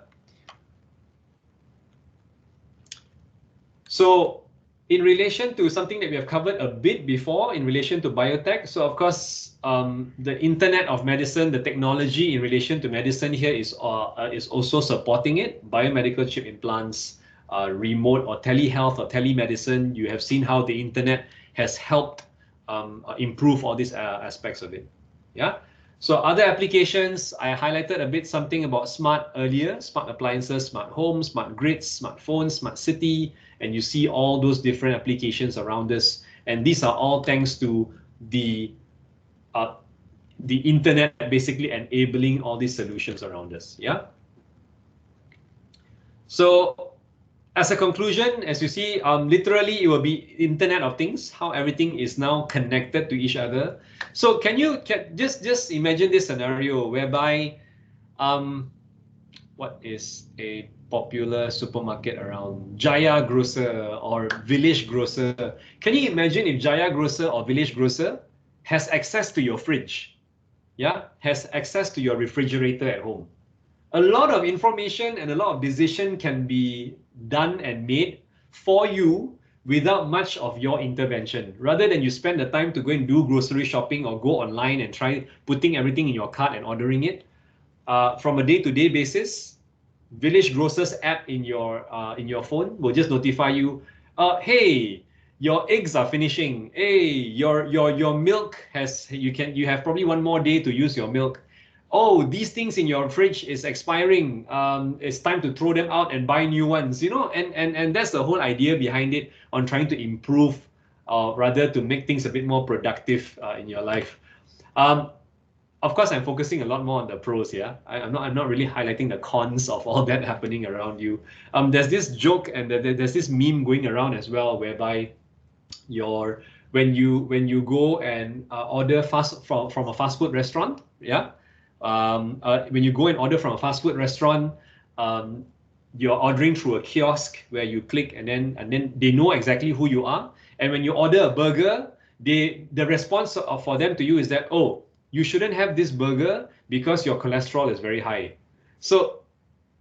So in relation to something that we have covered a bit before in relation to biotech, so of course, the Internet of Medicine, the technology in relation to medicine here is also supporting it. Biomedical chip implants, remote or telehealth or telemedicine. You have seen how the Internet has helped improve all these aspects of it. Yeah. So other applications, I highlighted a bit something about smart earlier, smart appliances, smart homes, smart grids, smartphones, smart city, and you see all those different applications around us. And these are all thanks to the Internet basically enabling all these solutions around us. Yeah. So as a conclusion, as you see, literally it will be Internet of Things, how everything is now connected to each other. So can you just imagine this scenario whereby, what is a popular supermarket around? Jaya Grocer or Village Grocer. Can you imagine if Jaya Grocer or Village Grocer has access to your fridge? Yeah, has access to your refrigerator at home. A lot of information and a lot of decision can be done and made for you without much of your intervention. Rather than you spend the time to go and do grocery shopping or go online and try putting everything in your cart and ordering it, from a day-to-day basis, Village Grocer's app in your phone will just notify you, hey, your eggs are finishing. Hey, your milk you have probably one more day to use your milk. Oh, these things in your fridge is expiring. It's time to throw them out and buy new ones, you know, and that's the whole idea behind it, on trying to improve, rather to make things a bit more productive in your life. Of course, I'm focusing a lot more on the pros here. I'm not really highlighting the cons of all that happening around you. There's this joke and there's this meme going around as well, whereby when you go and order from a fast food restaurant, yeah. When you go and order from a fast food restaurant, you're ordering through a kiosk where you click and then they know exactly who you are. And when you order a burger, the response for them to you is that, oh, you shouldn't have this burger because your cholesterol is very high. So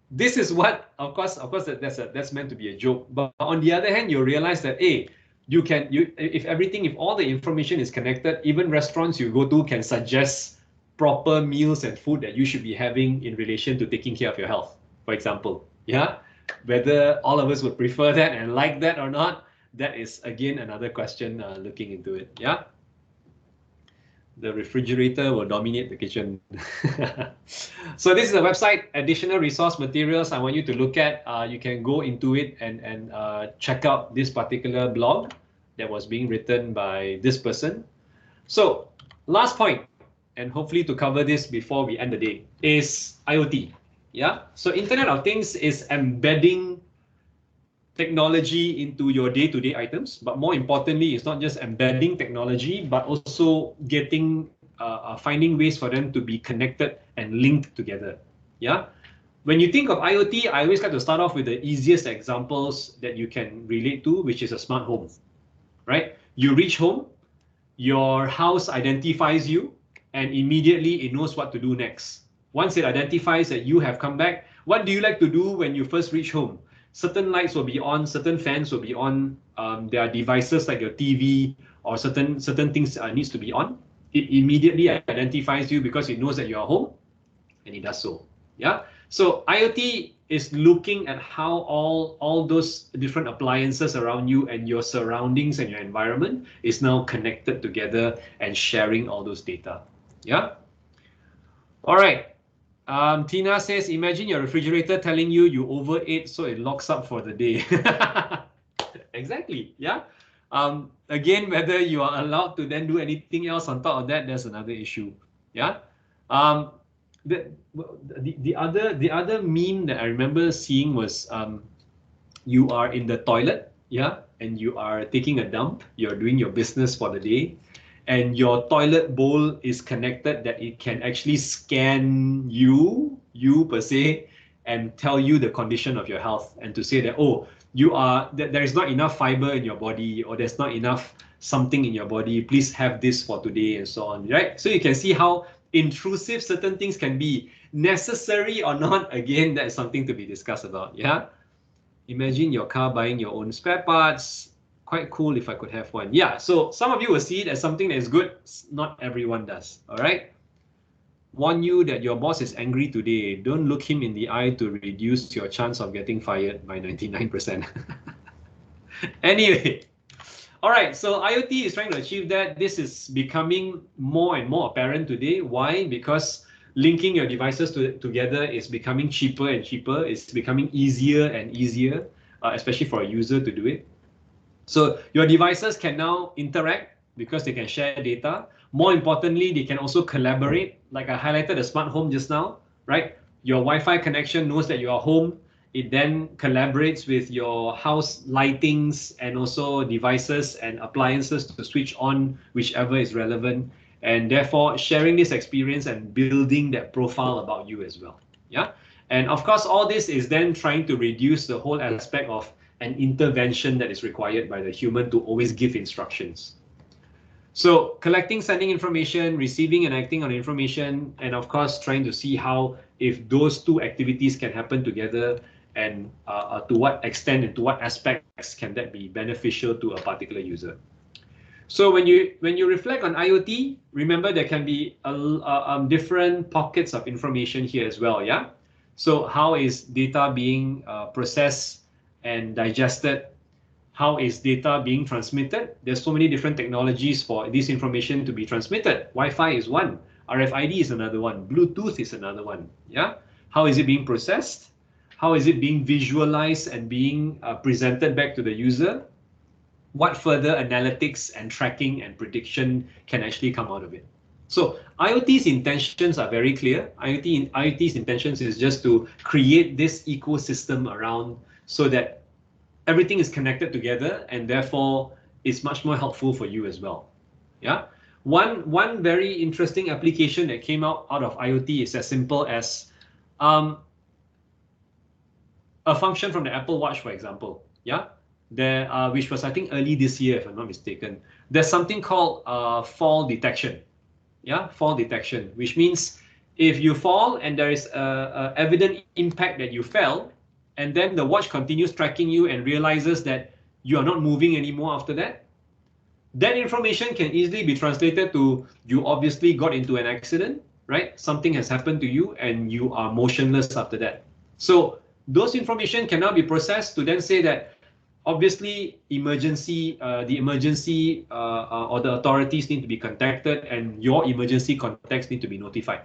this is what, of course that's meant to be a joke. But on the other hand, you realize that, hey, if all the information is connected, even restaurants you go to can suggest proper meals and food that you should be having in relation to taking care of your health, for example. Yeah, whether all of us would prefer that and like that or not, that is again another question looking into it. Yeah, the refrigerator will dominate the kitchen. So this is a website, additional resource materials I want you to look at. You can go into it and check out this particular blog that was being written by this person. So last point, and hopefully to cover this before we end the day, is IoT. Yeah, so Internet of Things is embedding technology into your day-to-day items, but more importantly, it's not just embedding technology, but also finding ways for them to be connected and linked together. Yeah, when you think of IoT, I always like to start off with the easiest examples that you can relate to, which is a smart home. Right? You reach home, your house identifies you, and immediately it knows what to do next. Once it identifies that you have come back, what do you like to do when you first reach home? Certain lights will be on, certain fans will be on. There are devices like your TV or certain things needs to be on. It immediately identifies you because it knows that you are home, and it does so. Yeah. So IoT is looking at how all those different appliances around you and your surroundings and your environment is now connected together and sharing all those data. Yeah. All right. Tina says, imagine your refrigerator telling you overate, so it locks up for the day. Exactly. Yeah. Again, whether you are allowed to then do anything else on top of that, that's another issue. Yeah. The other meme that I remember seeing was you are in the toilet, yeah, and you are taking a dump, you're doing your business for the day, and your toilet bowl is connected that it can actually scan you per se, and tell you the condition of your health, and to say that, oh, there is not enough fiber in your body, or there's not enough something in your body, please have this for today, and so on, right? So you can see how intrusive certain things can be. Necessary or not, again, that's something to be discussed about. Yeah. Imagine your car buying your own spare parts. Quite cool if I could have one. Yeah. So some of you will see it as something that is good. Not everyone does. All right. Warn you that your boss is angry today. Don't look him in the eye to reduce your chance of getting fired by 99%. Anyway. All right, so IoT is trying to achieve that. This is becoming more and more apparent today. Why? Because linking your devices together is becoming cheaper and cheaper. It's becoming easier and easier, especially for a user to do it. So your devices can now interact because they can share data. More importantly, they can also collaborate. Like I highlighted the smart home just now, right? Your Wi-Fi connection knows that you are home. It then collaborates with your house lightings and also devices and appliances to switch on whichever is relevant, and therefore sharing this experience and building that profile about you as well. Yeah. And of course, all this is then trying to reduce the whole aspect of an intervention that is required by the human to always give instructions. So collecting, sending information, receiving and acting on information, and of course, trying to see how, if those two activities can happen together, and to what extent and to what aspects can that be beneficial to a particular user. So when you reflect on IoT, remember there can be different pockets of information here as well. Yeah. So how is data being processed and digested? How is data being transmitted? There's so many different technologies for this information to be transmitted. Wi-Fi is one, RFID is another one, Bluetooth is another one. Yeah. How is it being processed? How is it being visualized and being presented back to the user? What further analytics and tracking and prediction can actually come out of it? So IoT's intentions are very clear. IoT's intentions is just to create this ecosystem around so that everything is connected together, and therefore it's much more helpful for you as well. Yeah. One very interesting application that came out of IoT is as simple as a function from the Apple Watch, for example, yeah, there, which was I think early this year, if I'm not mistaken. There's something called fall detection, yeah, fall detection, which means if you fall and there is a evident impact that you fell, and then the watch continues tracking you and realizes that you are not moving anymore after that, that information can easily be translated to you obviously got into an accident, right? Something has happened to you and you are motionless after that. So those information can now be processed to then say that obviously the emergency or the authorities need to be contacted, and your emergency contacts need to be notified.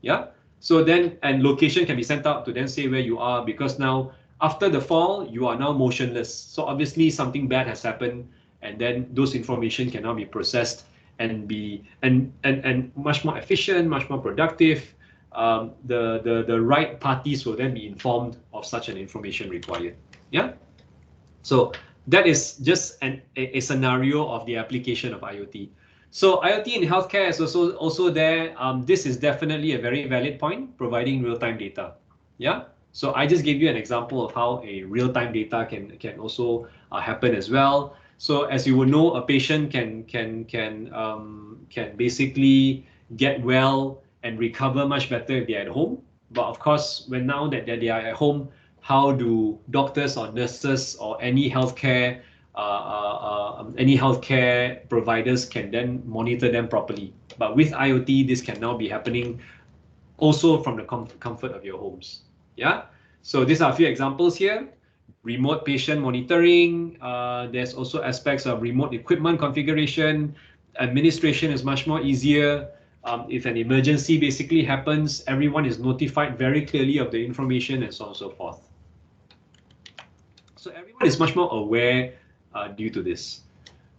Yeah. So then, and location can be sent out to then say where you are, because now after the fall, you are now motionless. So obviously something bad has happened, and then those information can now be processed and be and much more efficient, much more productive. The right parties will then be informed of such an information required. Yeah. So that is just a scenario of the application of IoT. So IoT in healthcare is also there. This is definitely a very valid point, providing real-time data. Yeah. So I just gave you an example of how a real-time data can also happen as well. So as you will know, a patient can basically get well and recover much better if they're at home. But of course, now that they are at home, how do doctors or nurses or any healthcare providers can then monitor them properly? But with IoT, this can now be happening also from the comfort of your homes. Yeah. So these are a few examples here. Remote patient monitoring. There's also aspects of remote equipment configuration. Administration is much more easier. If an emergency basically happens, everyone is notified very clearly of the information and so on and so forth. So everyone is much more aware due to this.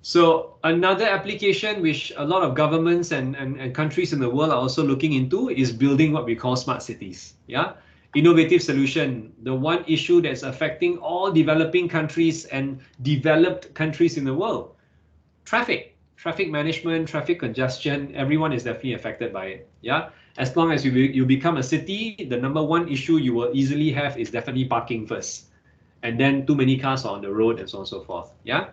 So another application which a lot of governments and countries in the world are also looking into is building what we call smart cities. Yeah, innovative solution. The one issue that's affecting all developing countries and developed countries in the world: traffic management, traffic congestion. Everyone is definitely affected by it. Yeah, as long as you become a city, the number one issue you will easily have is definitely parking first, and then too many cars on the road and so on and so forth. Yeah.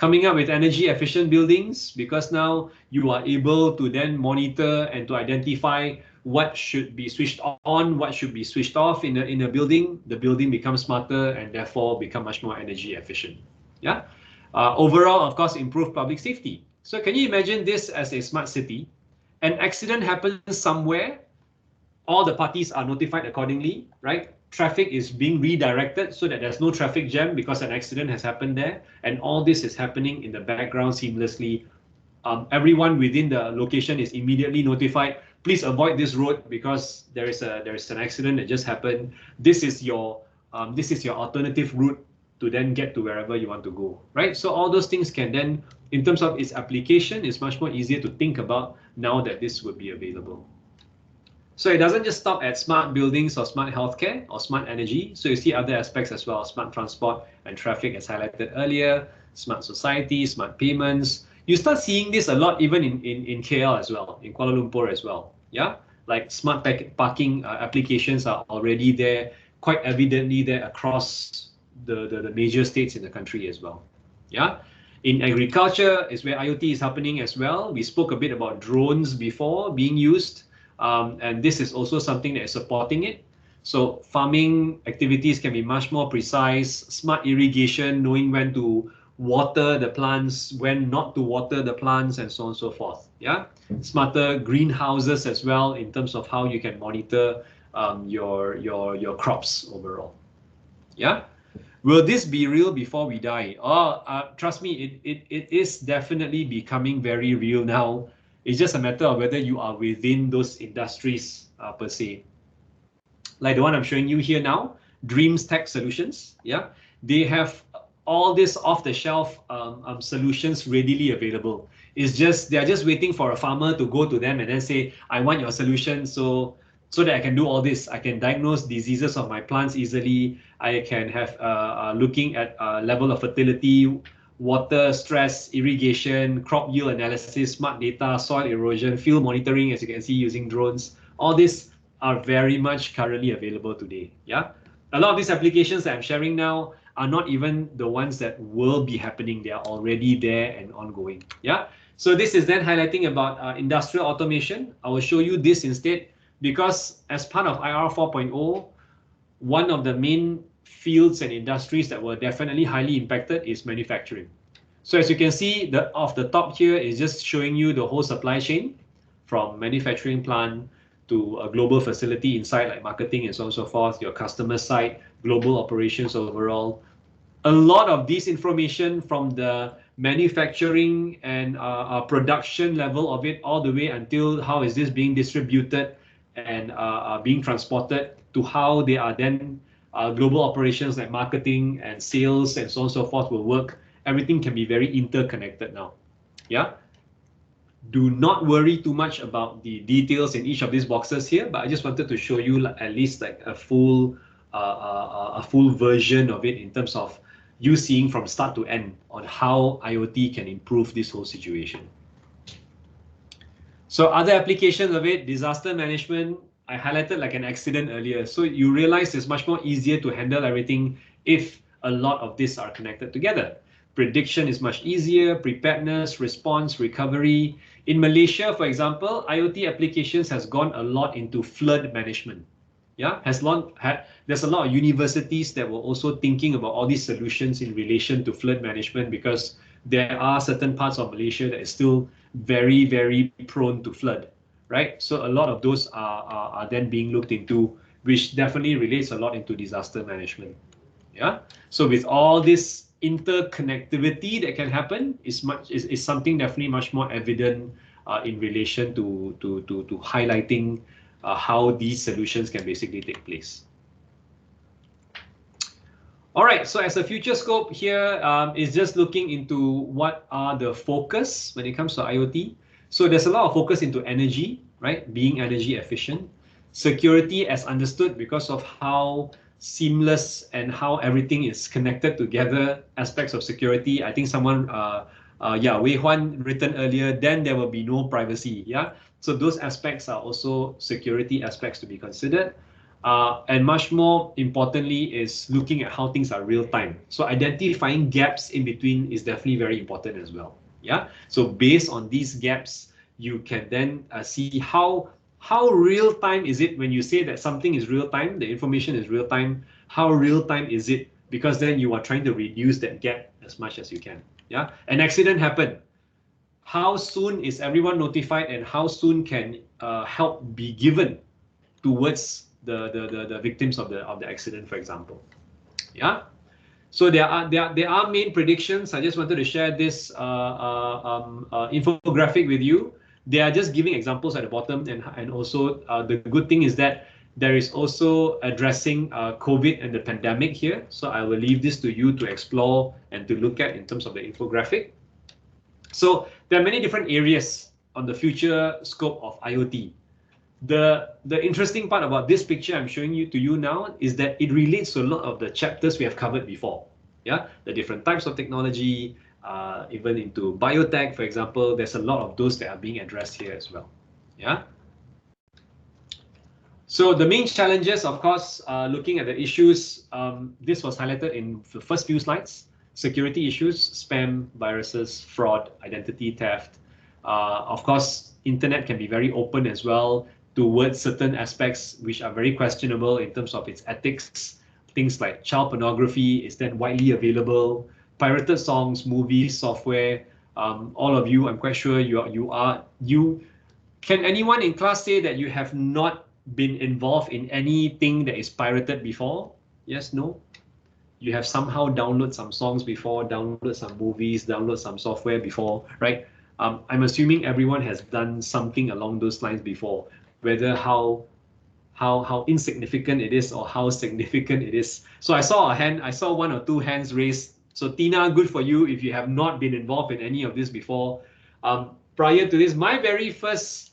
Coming up with energy efficient buildings, because now you are able to then monitor and to identify what should be switched on, what should be switched off in a building. The building becomes smarter and therefore become much more energy efficient. Yeah. Overall, of course, improve public safety. So can you imagine this as a smart city? An accident happens somewhere, all the parties are notified accordingly, right? Traffic is being redirected so that there's no traffic jam because an accident has happened there, and all this is happening in the background seamlessly. Everyone within the location is immediately notified. Please avoid this road because there is an accident that just happened. This is your alternative route to then get to wherever you want to go, right? So all those things can then, in terms of its application, is much more easier to think about now that this would be available. So it doesn't just stop at smart buildings or smart healthcare or smart energy. So you see other aspects as well: smart transport and traffic, as highlighted earlier, smart society, smart payments. You start seeing this a lot even in KL as well, in Kuala Lumpur as well. Yeah, like smart parking applications are already there, quite evidently there across the major states in the country as well. Yeah. In agriculture is where IoT is happening as well. We spoke a bit about drones before being used. And this is also something that is supporting it. So farming activities can be much more precise, smart irrigation, knowing when to water the plants, when not to water the plants, and so on and so forth. Yeah, smarter greenhouses as well in terms of how you can monitor your crops overall. Yeah. Will this be real before we die? Trust me, it is definitely becoming very real now. It's just a matter of whether you are within those industries per se. Like the one I'm showing you here now, Dreams Tech Solutions. Yeah, they have all this off-the-shelf solutions readily available. It's just they're just waiting for a farmer to go to them and then say, "I want your solution, so that I can do all this. I can diagnose diseases of my plants easily. I can have looking at level of fertility, water, stress, irrigation, crop yield analysis, smart data, soil erosion, field monitoring, as you can see, using drones. All these are very much currently available today. Yeah, a lot of these applications that I'm sharing now are not even the ones that will be happening. They are already there and ongoing. Yeah, so this is then highlighting about industrial automation. I will show you this instead, because as part of IR 4.0, one of the main fields and industries that were definitely highly impacted is manufacturing. So as you can see, off the top here is just showing you the whole supply chain, from manufacturing plant to a global facility inside, like marketing and so on and so forth, your customer side, global operations overall. A lot of this information from the manufacturing and production level of it, all the way until how is this being distributed and being transported, to how they are then global operations like marketing and sales and so on and so forth will work. Everything can be very interconnected now. Yeah. Do not worry too much about the details in each of these boxes here, but I just wanted to show you at least like a full version of it in terms of you seeing from start to end on how IoT can improve this whole situation. So other applications of it, disaster management, I highlighted like an accident earlier. So you realize it's much more easier to handle everything if a lot of these are connected together. Prediction is much easier, preparedness, response, recovery. In Malaysia, for example, IoT applications has gone a lot into flood management. Yeah, there's a lot of universities that were also thinking about all these solutions in relation to flood management, because there are certain parts of Malaysia that is still very, very prone to flood, right? So a lot of those are then being looked into which definitely relates a lot into disaster management. Yeah. So with all this interconnectivity that can happen is something definitely much more evident in relation to highlighting how these solutions can basically take place. All right, so as a future scope here is just looking into what are the focus when it comes to IoT. So there's a lot of focus into energy, right? Being energy efficient. Security as understood because of how seamless and how everything is connected together, aspects of security. I think someone, Wei Huan written earlier, then there will be no privacy, yeah? So those aspects are also security aspects to be considered. And much more importantly is looking at how things are real time. So identifying gaps in between is definitely very important as well. Yeah. So based on these gaps, you can then see how real time is it when you say that something is real time, the information is real time. How real time is it? Because then you are trying to reduce that gap as much as you can. Yeah. An accident happened. How soon is everyone notified, and how soon can help be given towards the victims of the accident, for example? Yeah. So there are main predictions. I just wanted to share this infographic with you. They are just giving examples at the bottom, and also the good thing is that there is also addressing COVID and the pandemic here. So I will leave this to you to explore and to look at in terms of the infographic. So there are many different areas on the future scope of IoT. The interesting part about this picture I'm showing you to you now is that it relates to a lot of the chapters we have covered before. Yeah, the different types of technology, even into biotech, for example. There's a lot of those that are being addressed here as well. Yeah. So the main challenges, of course, looking at the issues, this was highlighted in the first few slides. Security issues, spam, viruses, fraud, identity theft. Of course, internet can be very open as well towards certain aspects which are very questionable in terms of its ethics. Things like child pornography is then widely available, pirated songs, movies, software. All of you, I'm quite sure you can anyone in class say that you have not been involved in anything that is pirated before? Yes, no? You have somehow downloaded some songs before, downloaded some movies, downloaded some software before, right? I'm assuming everyone has done something along those lines before, whether how insignificant it is or how significant it is. So I saw one or two hands raised. So Tina, good for you if you have not been involved in any of this before. Prior to this, my very first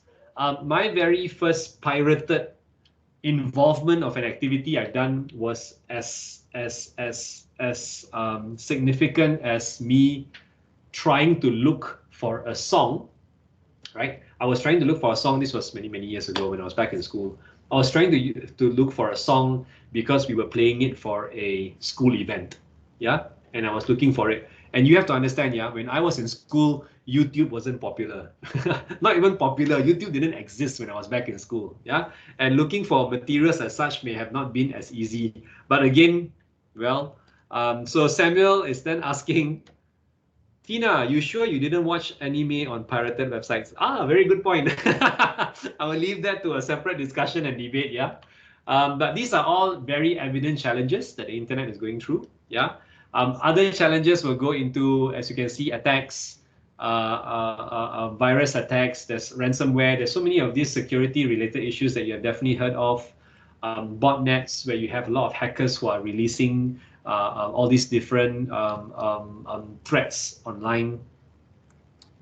pirated involvement of an activity I've done was as significant as me trying to look for a song, right? I was trying to look for a song. This was many years ago when I was back in school. I was trying to look for a song because we were playing it for a school event, yeah? And I was looking for it. And you have to understand, yeah, when I was in school, YouTube wasn't popular. Not even popular. YouTube didn't exist when I was back in school, yeah? And looking for materials as such may have not been as easy. But again, well, so Samuel is then asking, Tina, you sure you didn't watch anime on pirated websites? Ah, very good point. I will leave that to a separate discussion and debate, yeah? But these are all very evident challenges that the internet is going through, yeah? Other challenges will go into, as you can see, attacks, virus attacks, there's ransomware, there's so many of these security-related issues that you have definitely heard of. Botnets, where you have a lot of hackers who are releasing all these different threats online.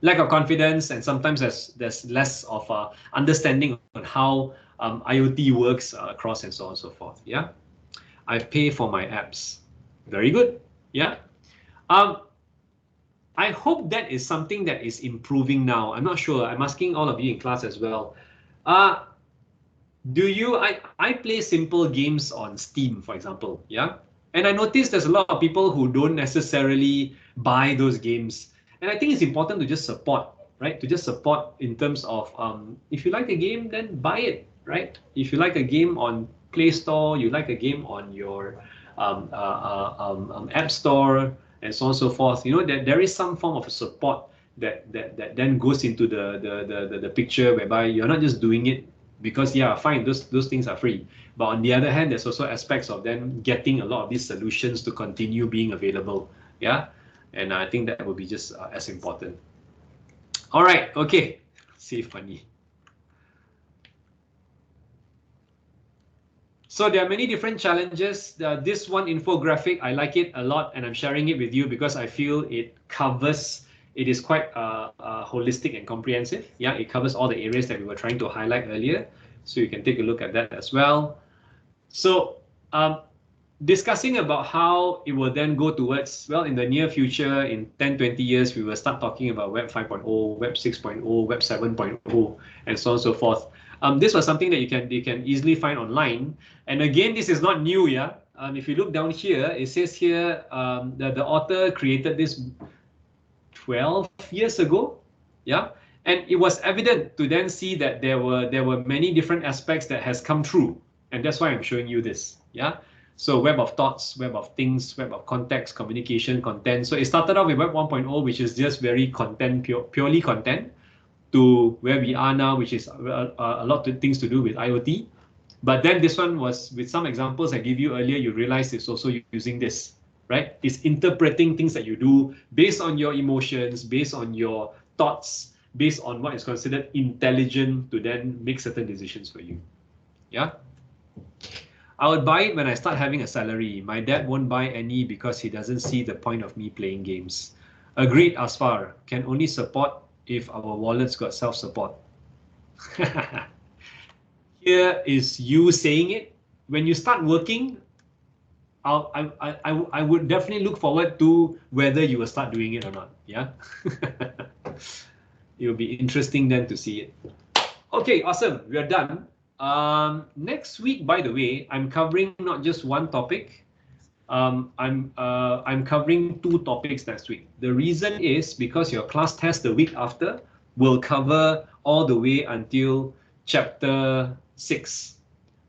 Lack of confidence, and sometimes there's less of understanding on how IoT works across and so on and so forth. Yeah, I pay for my apps. Very good. Yeah. I hope that is something that is improving now. I'm not sure. I'm asking all of you in class as well. Do you? I play simple games on Steam, for example. Yeah. And I noticed there's a lot of people who don't necessarily buy those games. And I think it's important to just support, right? To just support in terms of, if you like a game, then buy it, right? If you like a game on Play Store, you like a game on your App Store, and so on and so forth. You know, there is some form of support that then goes into the picture, whereby you're not just doing it because, yeah, fine, those things are free. But on the other hand, there's also aspects of them getting a lot of these solutions to continue being available. Yeah, and I think that would be just as important. All right, okay. Save money. So there are many different challenges. This one infographic, I like it a lot, and I'm sharing it with you because I feel it covers, it is quite holistic and comprehensive. Yeah, it covers all the areas that we were trying to highlight earlier. So you can take a look at that as well. So discussing about how it will then go towards, well, in the near future, in 10, 20 years, we will start talking about Web 5.0, Web 6.0, Web 7.0, and so on and so forth. This was something that you can easily find online. And again, this is not new, yeah. If you look down here, it says here the author created this 12 years ago, yeah. And it was evident to then see that there were many different aspects that has come through, and that's why I'm showing you this, yeah. So web of thoughts, web of things, web of context, communication, content. So it started off with Web 1.0, which is just very content, purely content, to where we are now, which is a lot of things to do with IoT. But then this one was, with some examples I gave you earlier, you realize it's also using this, right? It's interpreting things that you do based on your emotions, based on your thoughts, based on what is considered intelligent to then make certain decisions for you. Yeah. I would buy it when I start having a salary. My dad won't buy any because he doesn't see the point of me playing games. Agreed, Asfar. Can only support if our wallets got self-support. Here is you saying it. When you start working, I would definitely look forward to whether you will start doing it or not. Yeah. It will be interesting then to see it. Okay, awesome. We are done. Next week, by the way, I'm covering not just one topic. I'm covering 2 topics next week. The reason is because your class test the week after will cover all the way until chapter 6.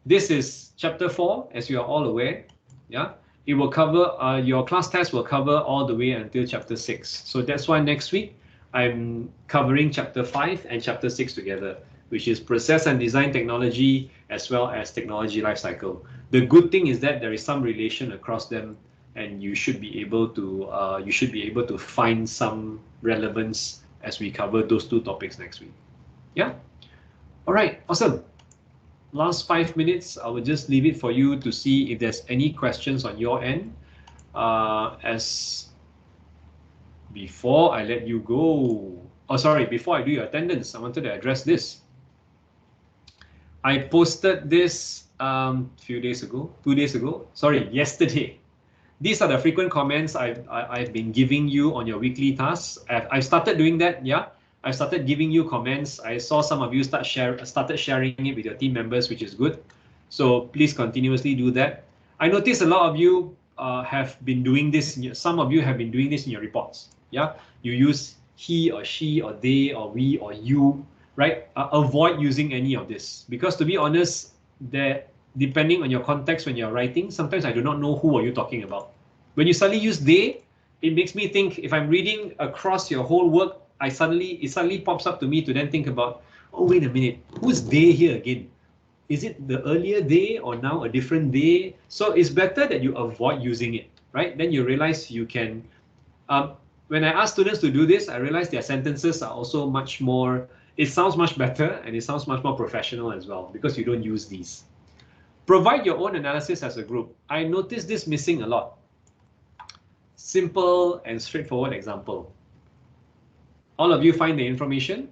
This is chapter 4, as you are all aware. Yeah, it will cover your class test will cover all the way until chapter 6. So that's why next week I'm covering chapter 5 and chapter 6 together, which is process and design technology as well as technology lifecycle. The good thing is that there is some relation across them, and you should be able to find some relevance as we cover those 2 topics next week. Yeah. All right. Awesome. Last 5 minutes, I will just leave it for you to see if there's any questions on your end. As before I let you go. Oh, sorry. Before I do your attendance, I wanted to address this. I posted this few days ago, 2 days ago, sorry, yesterday. These are the frequent comments I've been giving you on your weekly tasks. I've started doing that, yeah. I started giving you comments. I saw some of you started sharing it with your team members, which is good. So please continuously do that. I noticed a lot of you have been doing this. Some of you have been doing this in your reports, yeah. You use he or she or they or we or you, right? Avoid using any of this, because to be honest, depending on your context when you're writing, sometimes I do not know who are you talking about. When you suddenly use they, it makes me think, if I'm reading across your whole work, it suddenly pops up to me to then think about, oh, wait a minute, who's they here again? Is it the earlier they or now a different they? So it's better that you avoid using it, right? Then you realize you can, when I ask students to do this, I realize their sentences are also much more, it sounds much better and it sounds much more professional as well, because you don't use these. Provide your own analysis as a group. I noticed this missing a lot. Simple and straightforward example. All of you find the information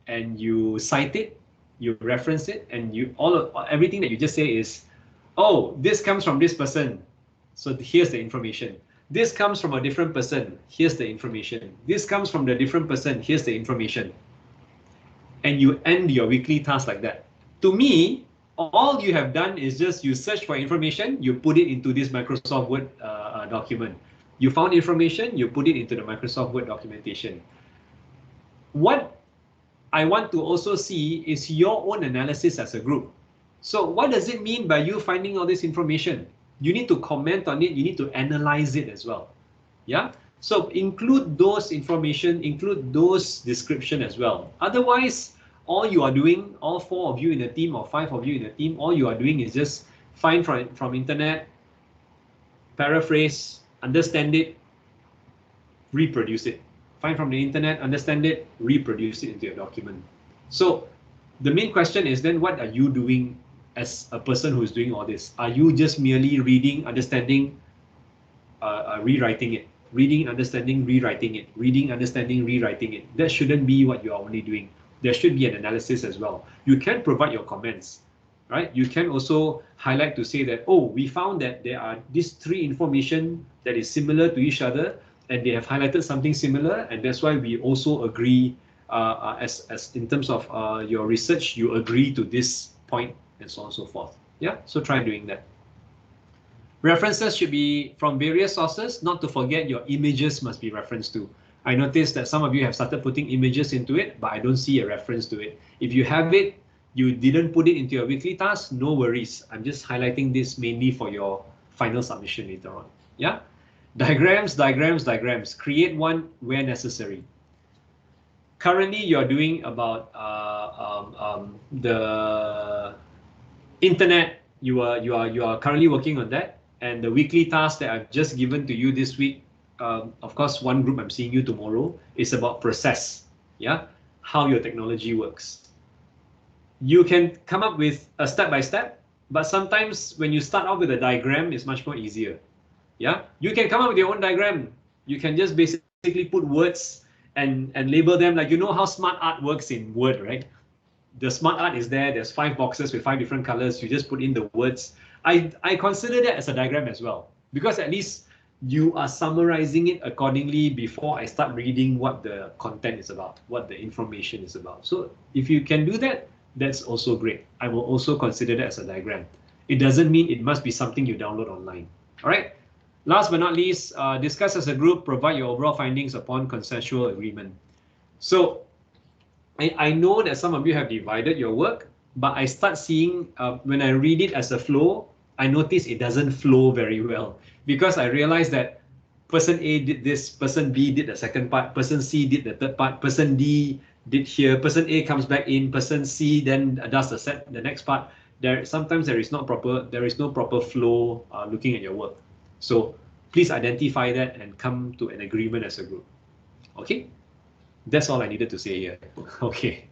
and you cite it, you reference it, and everything that you just say is, oh, this comes from this person, so here's the information. This comes from a different person, here's the information. This comes from the different person, here's the information. And you end your weekly task like that. To me, all you have done is just you search for information, you put it into this Microsoft Word document. You found information, you put it into the Microsoft Word documentation. What I want to also see is your own analysis as a group. So what does it mean by you finding all this information? You need to comment on it, you need to analyze it as well. Yeah? So include those information, include those description as well. Otherwise, all you are doing, all 4 of you in a team or 5 of you in a team, all you are doing is just find from internet, paraphrase, understand it, reproduce it. Find from the internet, understand it, reproduce it into your document. So the main question is then, what are you doing as a person who's doing all this? Are you just merely reading, understanding, rewriting it? Reading, understanding, rewriting it. Reading, understanding, rewriting it. That shouldn't be what you're only doing. There should be an analysis as well. You can provide your comments, right? You can also highlight to say that, oh, we found that there are these three information that is similar to each other, and they have highlighted something similar, and that's why we also agree, as in terms of your research, you agree to this point, and so on and so forth. Yeah, so try doing that. References should be from various sources. Not to forget, your images must be referenced to. I noticed that some of you have started putting images into it, but I don't see a reference to it. If you have it, you didn't put it into your weekly task, no worries. I'm just highlighting this mainly for your final submission later on. Yeah? Diagrams, diagrams, diagrams. Create one where necessary. Currently, you're doing about the internet. You are currently working on that. And the weekly task that I've just given to you this week, of course, one group I'm seeing you tomorrow, is about process, yeah, how your technology works. You can come up with a step-by-step, but sometimes when you start off with a diagram, it's much more easier, yeah. You can come up with your own diagram. You can just basically put words and label them, like, you know how smart art works in Word, right? The smart art is there. There's 5 boxes with 5 different colors. You just put in the words. I consider that as a diagram as well, because at least you are summarizing it accordingly before I start reading what the content is about, what the information is about. So if you can do that, that's also great. I will also consider that as a diagram. It doesn't mean it must be something you download online. All right. Last but not least, discuss as a group, provide your overall findings upon consensual agreement. So I know that some of you have divided your work, but I start seeing, when I read it as a flow, I notice it doesn't flow very well, because I realize that person A did this, person B did the second part, person C did the third part, person D did here, person A comes back in, person C then does the next part. Sometimes there is no proper flow looking at your work. So please identify that and come to an agreement as a group. Okay? That's all I needed to say here. Okay.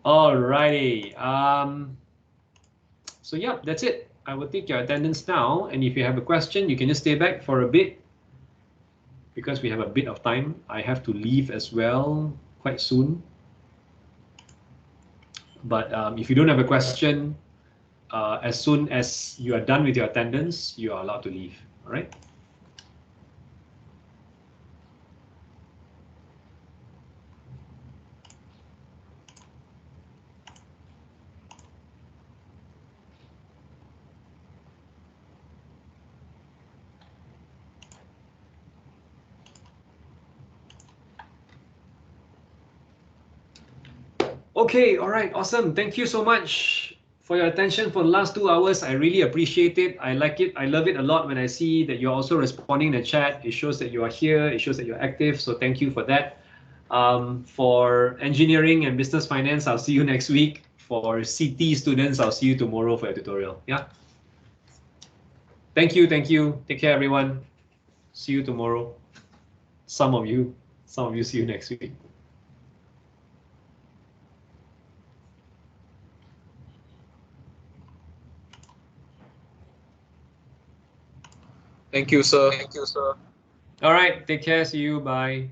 Alrighty. So yeah, that's it. I will take your attendance now, and if you have a question, you can just stay back for a bit, because we have a bit of time. I have to leave as well quite soon. But if you don't have a question, as soon as you are done with your attendance, you are allowed to leave. All right. Okay, all right, awesome. Thank you so much for your attention for the last 2 hours. I really appreciate it. I like it. I love it a lot when I see that you're also responding in the chat. It shows that you are here. It shows that you're active. So thank you for that. For engineering and business finance, I'll see you next week. For CT students, I'll see you tomorrow for a tutorial. Yeah. Thank you. Thank you. Take care, everyone. See you tomorrow. Some of you see you next week. Thank you, sir. Thank you, sir. All right. Take care. See you. Bye.